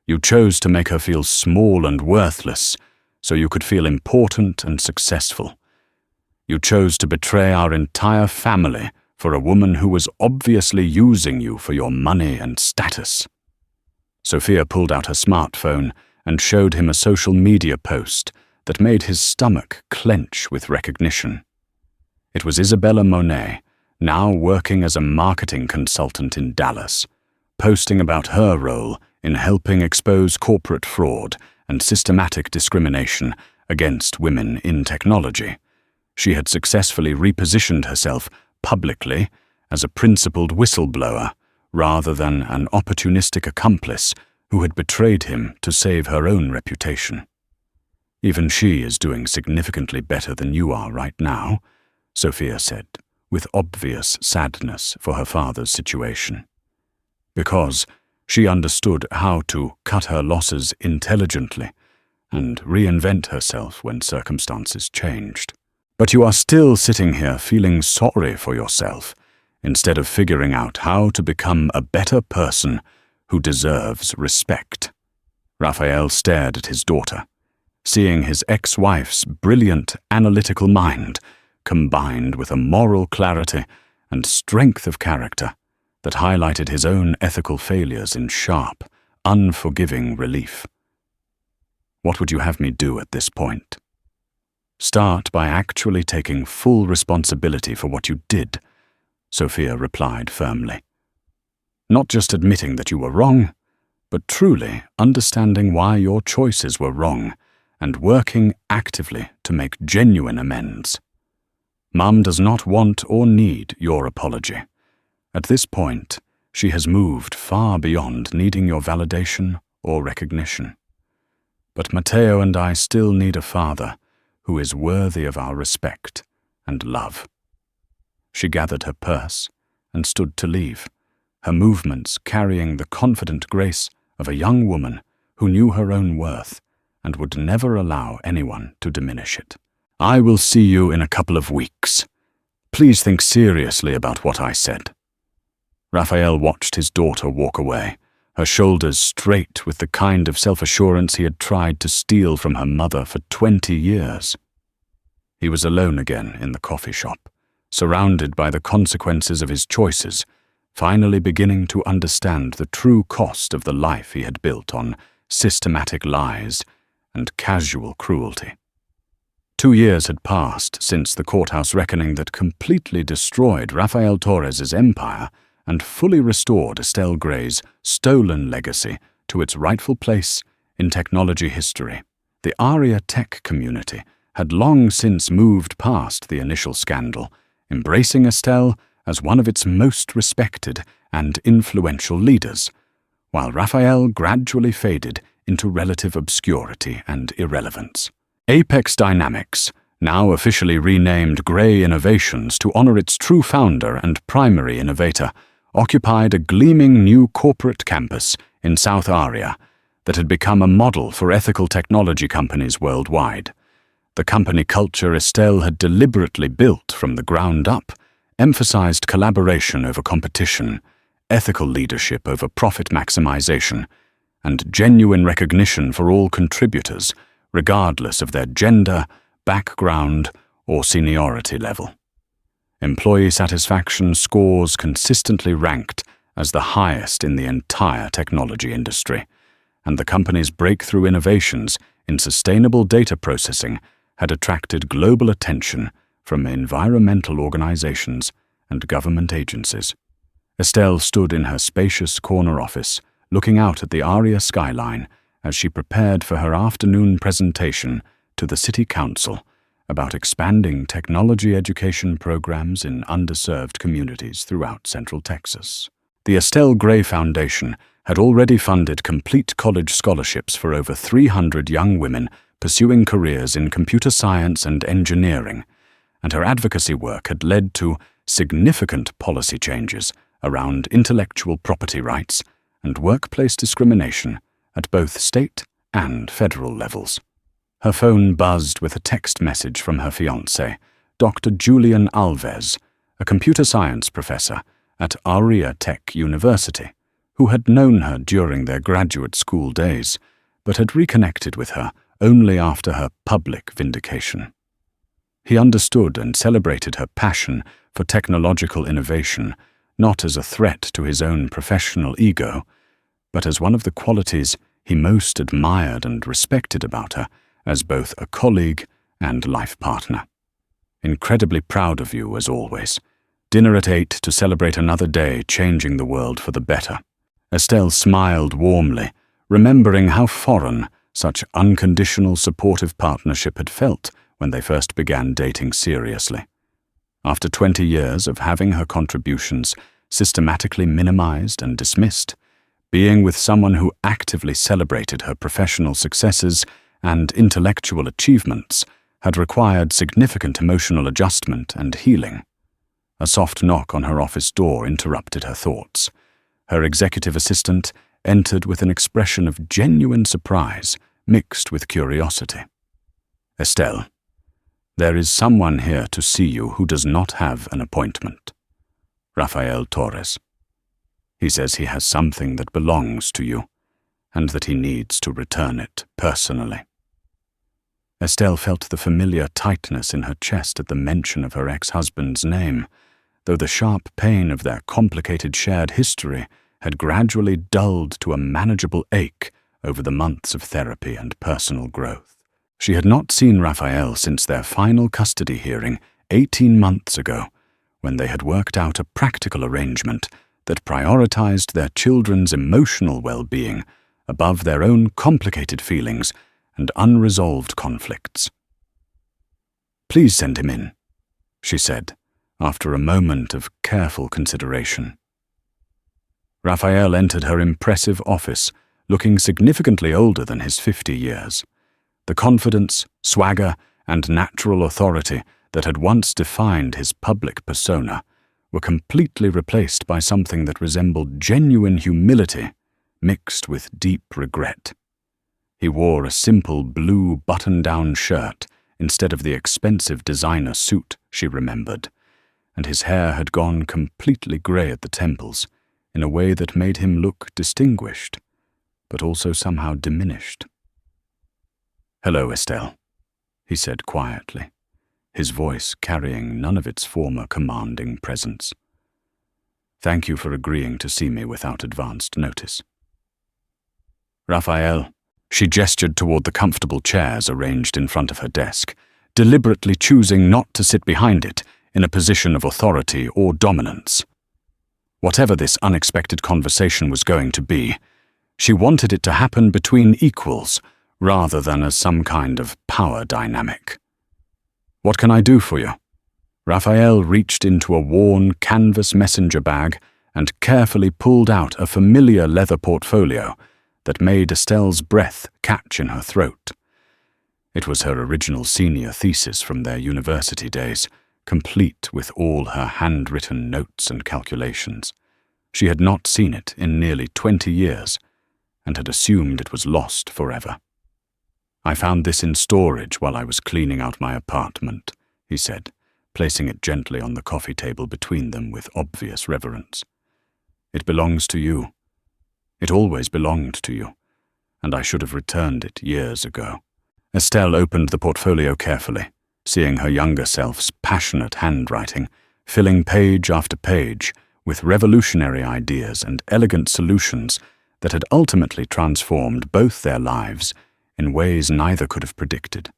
You chose to make her feel small and worthless, so you could feel important and successful. You chose to betray our entire family for a woman who was obviously using you for your money and status." Sophia pulled out her smartphone and showed him a social media post that made his stomach clench with recognition. It was Isabella Monet, now working as a marketing consultant in Dallas, posting about her role in helping expose corporate fraud and systematic discrimination against women in technology. She had successfully repositioned herself publicly as a principled whistleblower rather than an opportunistic accomplice who had betrayed him to save her own reputation. "Even she is doing significantly better than you are right now," Sophia said, with obvious sadness for her father's situation. Because she understood how to cut her losses intelligently and reinvent herself when circumstances changed. "But you are still sitting here feeling sorry for yourself, instead of figuring out how to become a better person who deserves respect." Raphael stared at his daughter, seeing his ex-wife's brilliant analytical mind combined with a moral clarity and strength of character that highlighted his own ethical failures in sharp, unforgiving relief. "What would you have me do at this point?" "Start by actually taking full responsibility for what you did," Sophia replied firmly. "Not just admitting that you were wrong, but truly understanding why your choices were wrong and working actively to make genuine amends. Mum does not want or need your apology. At this point, she has moved far beyond needing your validation or recognition. But Matteo and I still need a father who is worthy of our respect and love." She gathered her purse and stood to leave, her movements carrying the confident grace of a young woman who knew her own worth and would never allow anyone to diminish it. "I will see you in a couple of weeks. Please think seriously about what I said." Raphael watched his daughter walk away, her shoulders straight with the kind of self-assurance he had tried to steal from her mother for 20 years. He was alone again in the coffee shop, surrounded by the consequences of his choices, finally beginning to understand the true cost of the life he had built on systematic lies and casual cruelty. 2 years had passed since the courthouse reckoning that completely destroyed Rafael Torres's empire and fully restored Estelle Gray's stolen legacy to its rightful place in technology history. The Aria tech community had long since moved past the initial scandal, embracing Estelle as one of its most respected and influential leaders, while Raphael gradually faded into relative obscurity and irrelevance. Apex Dynamics, now officially renamed Gray Innovations to honor its true founder and primary innovator, occupied a gleaming new corporate campus in South Aria that had become a model for ethical technology companies worldwide. The company culture Estelle had deliberately built from the ground up emphasized collaboration over competition, ethical leadership over profit maximization, and genuine recognition for all contributors, regardless of their gender, background, or seniority level. Employee satisfaction scores consistently ranked as the highest in the entire technology industry, and the company's breakthrough innovations in sustainable data processing had attracted global attention from environmental organizations and government agencies. Estelle stood in her spacious corner office, looking out at the Aria skyline as she prepared for her afternoon presentation to the City Council about expanding technology education programs in underserved communities throughout Central Texas. The Estelle Gray Foundation had already funded complete college scholarships for over 300 young women pursuing careers in computer science and engineering, and her advocacy work had led to significant policy changes around intellectual property rights and workplace discrimination at both state and federal levels. Her phone buzzed with a text message from her fiancé, Dr. Julian Alves, a computer science professor at Aria Tech University, who had known her during their graduate school days, but had reconnected with her only after her public vindication. He understood and celebrated her passion for technological innovation, not as a threat to his own professional ego, but as one of the qualities he most admired and respected about her as both a colleague and life partner. Incredibly proud of you, as always. Dinner at 8 to celebrate another day changing the world for the better. Estelle smiled warmly, remembering how foreign such unconditional supportive partnership had felt when they first began dating seriously. After 20 years of having her contributions systematically minimized and dismissed, being with someone who actively celebrated her professional successes and intellectual achievements had required significant emotional adjustment and healing. A soft knock on her office door interrupted her thoughts. Her executive assistant entered with an expression of genuine surprise mixed with curiosity. Estelle, there is someone here to see you who does not have an appointment. Rafael Torres. He says he has something that belongs to you, and that he needs to return it personally. Estelle felt the familiar tightness in her chest at the mention of her ex-husband's name, though the sharp pain of their complicated shared history had gradually dulled to a manageable ache over the months of therapy and personal growth. She had not seen Rafael since their final custody hearing 18 months ago, when they had worked out a practical arrangement that prioritized their children's emotional well-being above their own complicated feelings and unresolved conflicts. "Please send him in," she said, after a moment of careful consideration. Rafael entered her impressive office, looking significantly older than his 50 years. The confidence, swagger, and natural authority that had once defined his public persona were completely replaced by something that resembled genuine humility mixed with deep regret. He wore a simple blue button-down shirt instead of the expensive designer suit she remembered, and his hair had gone completely grey at the temples in a way that made him look distinguished, but also somehow diminished. "Hello, Estelle," he said quietly, his voice carrying none of its former commanding presence. "Thank you for agreeing to see me without advanced notice." "Rafael," she gestured toward the comfortable chairs arranged in front of her desk, deliberately choosing not to sit behind it in a position of authority or dominance. Whatever this unexpected conversation was going to be, she wanted it to happen between equals rather than as some kind of power dynamic. "What can I do for you?" Rafael reached into a worn canvas messenger bag and carefully pulled out a familiar leather portfolio that made Estelle's breath catch in her throat. It was her original senior thesis from their university days, complete with all her handwritten notes and calculations. She had not seen it in nearly 20 years and had assumed it was lost forever. "I found this in storage while I was cleaning out my apartment," he said, placing it gently on the coffee table between them with obvious reverence. "It belongs to you. It always belonged to you, and I should have returned it years ago." Estelle opened the portfolio carefully, seeing her younger self's passionate handwriting, filling page after page with revolutionary ideas and elegant solutions that had ultimately transformed both their lives in ways neither could have predicted.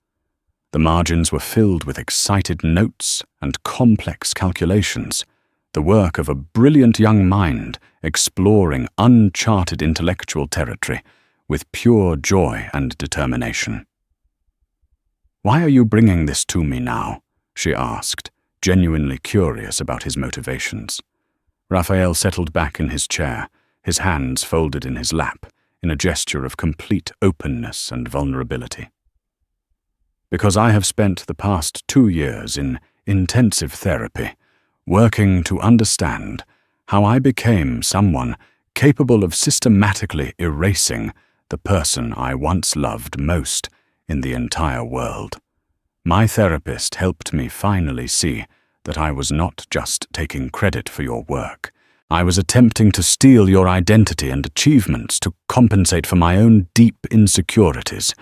The margins were filled with excited notes and complex calculations, the work of a brilliant young mind exploring uncharted intellectual territory with pure joy and determination. "Why are you bringing this to me now?" she asked, genuinely curious about his motivations. Rafael settled back in his chair, his hands folded in his lap, in a gesture of complete openness and vulnerability. Because I have spent the past 2 years in intensive therapy, working to understand how I became someone capable of systematically erasing the person I once loved most in the entire world. My therapist helped me finally see that I was not just taking credit for your work. I was attempting to steal your identity and achievements to compensate for my own deep insecurities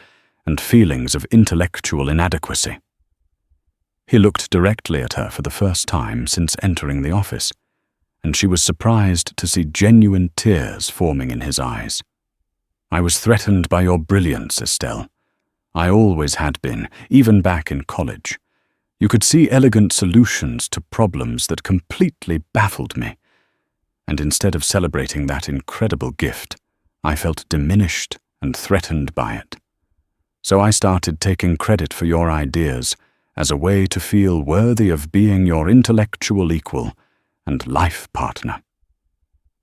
and feelings of intellectual inadequacy. He looked directly at her for the first time since entering the office, and she was surprised to see genuine tears forming in his eyes. I was threatened by your brilliance, Estelle. I always had been, even back in college. You could see elegant solutions to problems that completely baffled me. And instead of celebrating that incredible gift, I felt diminished and threatened by it. So I started taking credit for your ideas as a way to feel worthy of being your intellectual equal and life partner.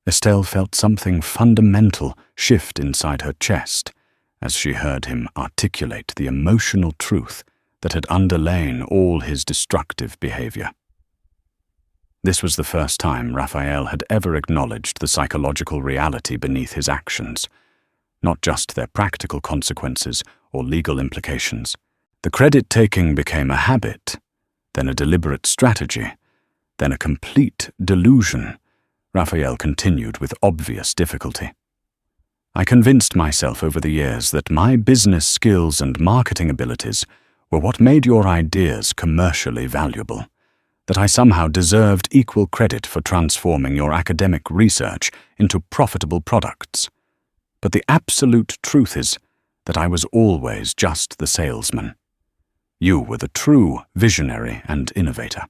Estelle felt something fundamental shift inside her chest as she heard him articulate the emotional truth that had underlain all his destructive behavior. This was the first time Raphael had ever acknowledged the psychological reality beneath his actions, not just their practical consequences or legal implications. The credit-taking became a habit, then a deliberate strategy, then a complete delusion, Raphael continued with obvious difficulty. I convinced myself over the years that my business skills and marketing abilities were what made your ideas commercially valuable, that I somehow deserved equal credit for transforming your academic research into profitable products. But the absolute truth is that I was always just the salesman. You were the true visionary and innovator.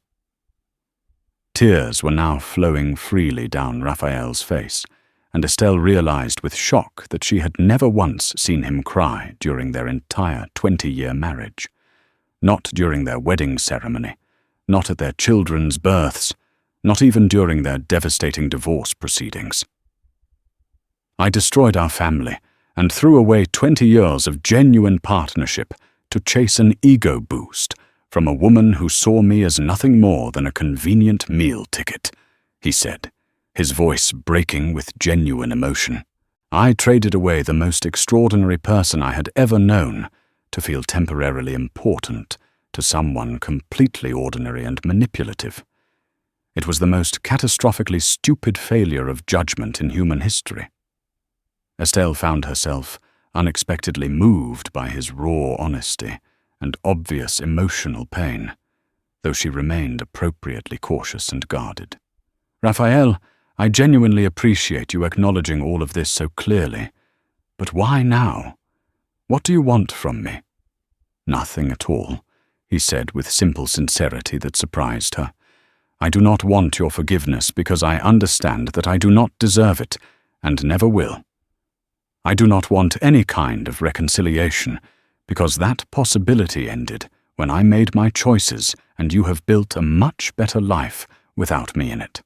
Tears were now flowing freely down Raphael's face, and Estelle realized with shock that she had never once seen him cry during their entire 20-year marriage. Not during their wedding ceremony, not at their children's births, not even during their devastating divorce proceedings. I destroyed our family and threw away 20 years of genuine partnership to chase an ego boost from a woman who saw me as nothing more than a convenient meal ticket, he said, his voice breaking with genuine emotion. I traded away the most extraordinary person I had ever known to feel temporarily important to someone completely ordinary and manipulative. It was the most catastrophically stupid failure of judgment in human history. Estelle found herself unexpectedly moved by his raw honesty and obvious emotional pain, though she remained appropriately cautious and guarded. Raphael, I genuinely appreciate you acknowledging all of this so clearly, but why now? What do you want from me? Nothing at all, he said with simple sincerity that surprised her. I do not want your forgiveness because I understand that I do not deserve it and never will. I do not want any kind of reconciliation because that possibility ended when I made my choices and you have built a much better life without me in it.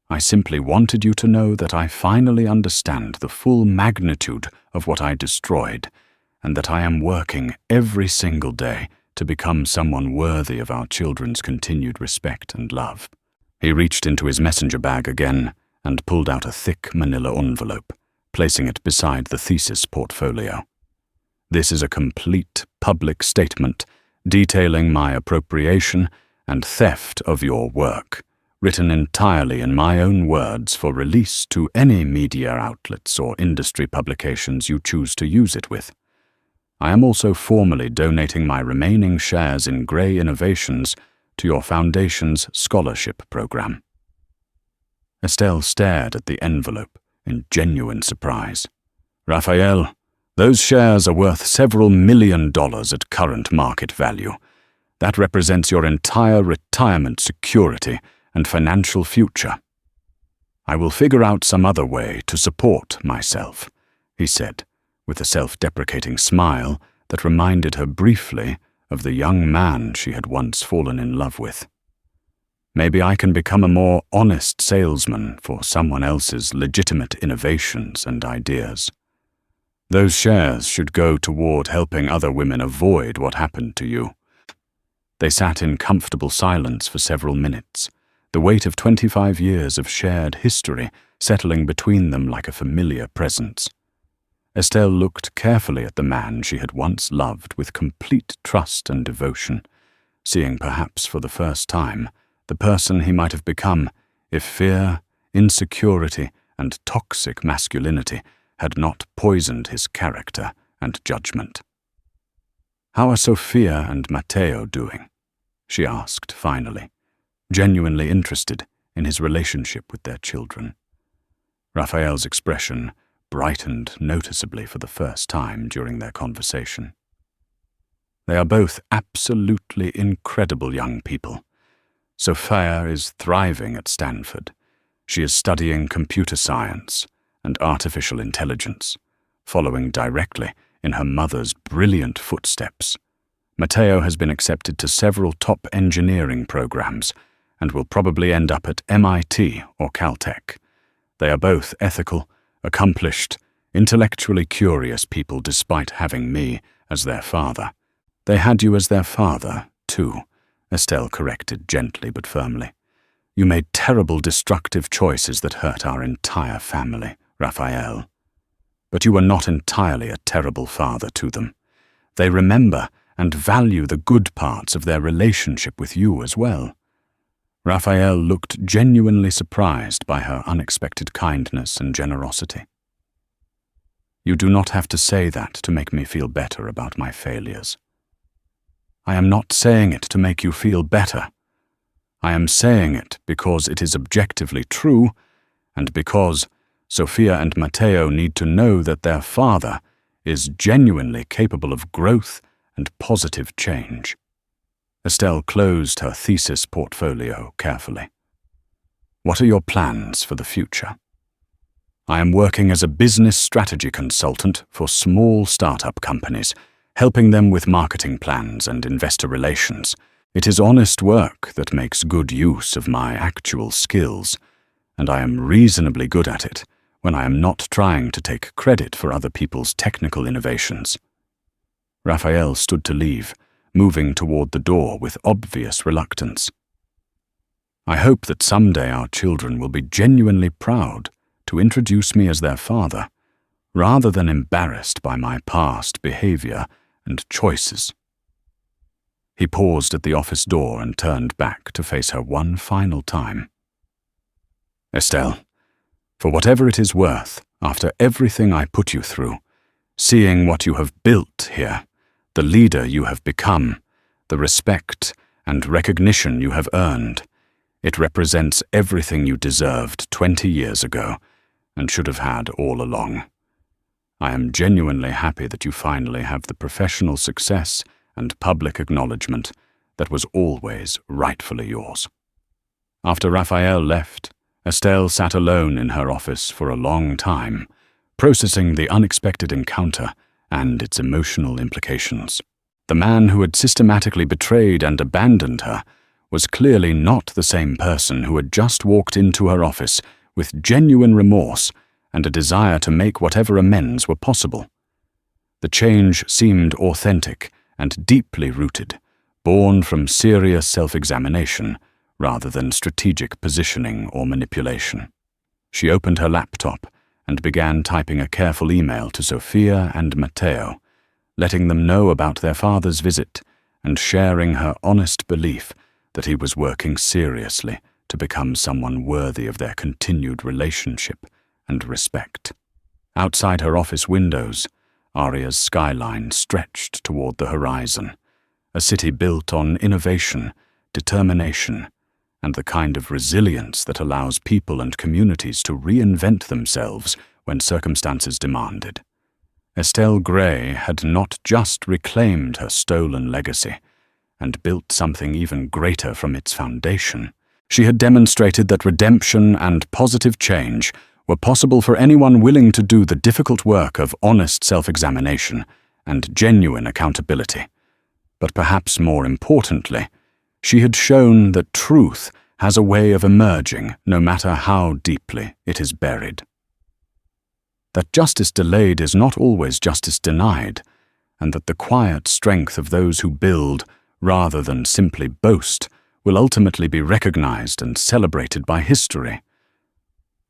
I simply wanted you to know that I finally understand the full magnitude of what I destroyed and that I am working every single day to become someone worthy of our children's continued respect and love. He reached into his messenger bag again and pulled out a thick manila envelope, placing it beside the thesis portfolio. This is a complete public statement detailing my appropriation and theft of your work, written entirely in my own words for release to any media outlets or industry publications you choose to use it with. I am also formally donating my remaining shares in Grey Innovations to your foundation's scholarship program. Estelle stared at the envelope in genuine surprise. Raphael, those shares are worth several $1 million at current market value. That represents your entire retirement security and financial future. I will figure out some other way to support myself, he said, with a self-deprecating smile that reminded her briefly of the young man she had once fallen in love with. Maybe I can become a more honest salesman for someone else's legitimate innovations and ideas. Those shares should go toward helping other women avoid what happened to you." They sat in comfortable silence for several minutes, the weight of 25 years of shared history settling between them like a familiar presence. Estelle looked carefully at the man she had once loved with complete trust and devotion, seeing perhaps for the first time the person he might have become if fear, insecurity, and toxic masculinity had not poisoned his character and judgment. "How are Sophia and Matteo doing?" she asked finally, genuinely interested in his relationship with their children. Raphael's expression brightened noticeably for the first time during their conversation. "They are both absolutely incredible young people. Sophia is thriving at Stanford. She is studying computer science and artificial intelligence, following directly in her mother's brilliant footsteps. Matteo has been accepted to several top engineering programs and will probably end up at MIT or Caltech. They are both ethical, accomplished, intellectually curious people despite having me as their father." "They had you as their father, too," Estelle corrected gently but firmly. "You made terrible, destructive choices that hurt our entire family, Raphael. But you were not entirely a terrible father to them. They remember and value the good parts of their relationship with you as well." Raphael looked genuinely surprised by her unexpected kindness and generosity. "You do not have to say that to make me feel better about my failures. I am not saying it to make you feel better. I am saying it because it is objectively true, and because Sophia and Matteo need to know that their father is genuinely capable of growth and positive change." Estelle closed her thesis portfolio carefully. "What are your plans for the future?" "I am working as a business strategy consultant for small startup companies, helping them with marketing plans and investor relations. It is honest work that makes good use of my actual skills, and I am reasonably good at it when I am not trying to take credit for other people's technical innovations." Raphael stood to leave, moving toward the door with obvious reluctance. "I hope that someday our children will be genuinely proud to introduce me as their father, rather than embarrassed by my past behavior and choices." He paused at the office door and turned back to face her one final time. "Estelle, for whatever it is worth, after everything I put you through, seeing what you have built here, the leader you have become, the respect and recognition you have earned, it represents everything you deserved 20 years ago and should have had all along. I am genuinely happy that you finally have the professional success and public acknowledgement that was always rightfully yours." After Raphael left, Estelle sat alone in her office for a long time, processing the unexpected encounter and its emotional implications. The man who had systematically betrayed and abandoned her was clearly not the same person who had just walked into her office with genuine remorse and a desire to make whatever amends were possible. The change seemed authentic and deeply rooted, born from serious self-examination rather than strategic positioning or manipulation. She opened her laptop and began typing a careful email to Sophia and Matteo, letting them know about their father's visit and sharing her honest belief that he was working seriously to become someone worthy of their continued relationship and respect. Outside her office windows, Aria's skyline stretched toward the horizon, a city built on innovation, determination, and the kind of resilience that allows people and communities to reinvent themselves when circumstances demanded. Estelle Grey had not just reclaimed her stolen legacy and built something even greater from its foundation. She had demonstrated that redemption and positive change were possible for anyone willing to do the difficult work of honest self-examination and genuine accountability. But perhaps more importantly, she had shown that truth has a way of emerging no matter how deeply it is buried. that justice delayed is not always justice denied, and that the quiet strength of those who build, rather than simply boast, will ultimately be recognized and celebrated by history.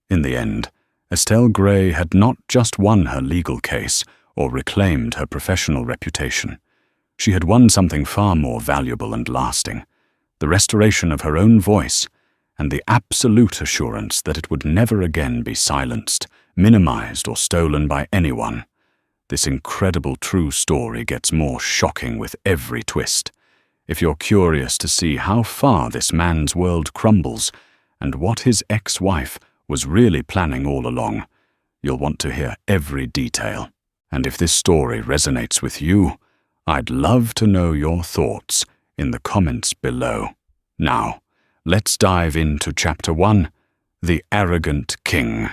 In the end, Estelle Grey had not just won her legal case or reclaimed her professional reputation. She had won something far more valuable and lasting: the restoration of her own voice and the absolute assurance that it would never again be silenced, minimized, or stolen by anyone. This incredible true story gets more shocking with every twist. If you're curious to see how far this man's world crumbles and what his ex-wife was really planning all along, you'll want to hear every detail. And if this story resonates with you, I'd love to know your thoughts in the comments below. Now, let's dive into Chapter 1, The Arrogant King.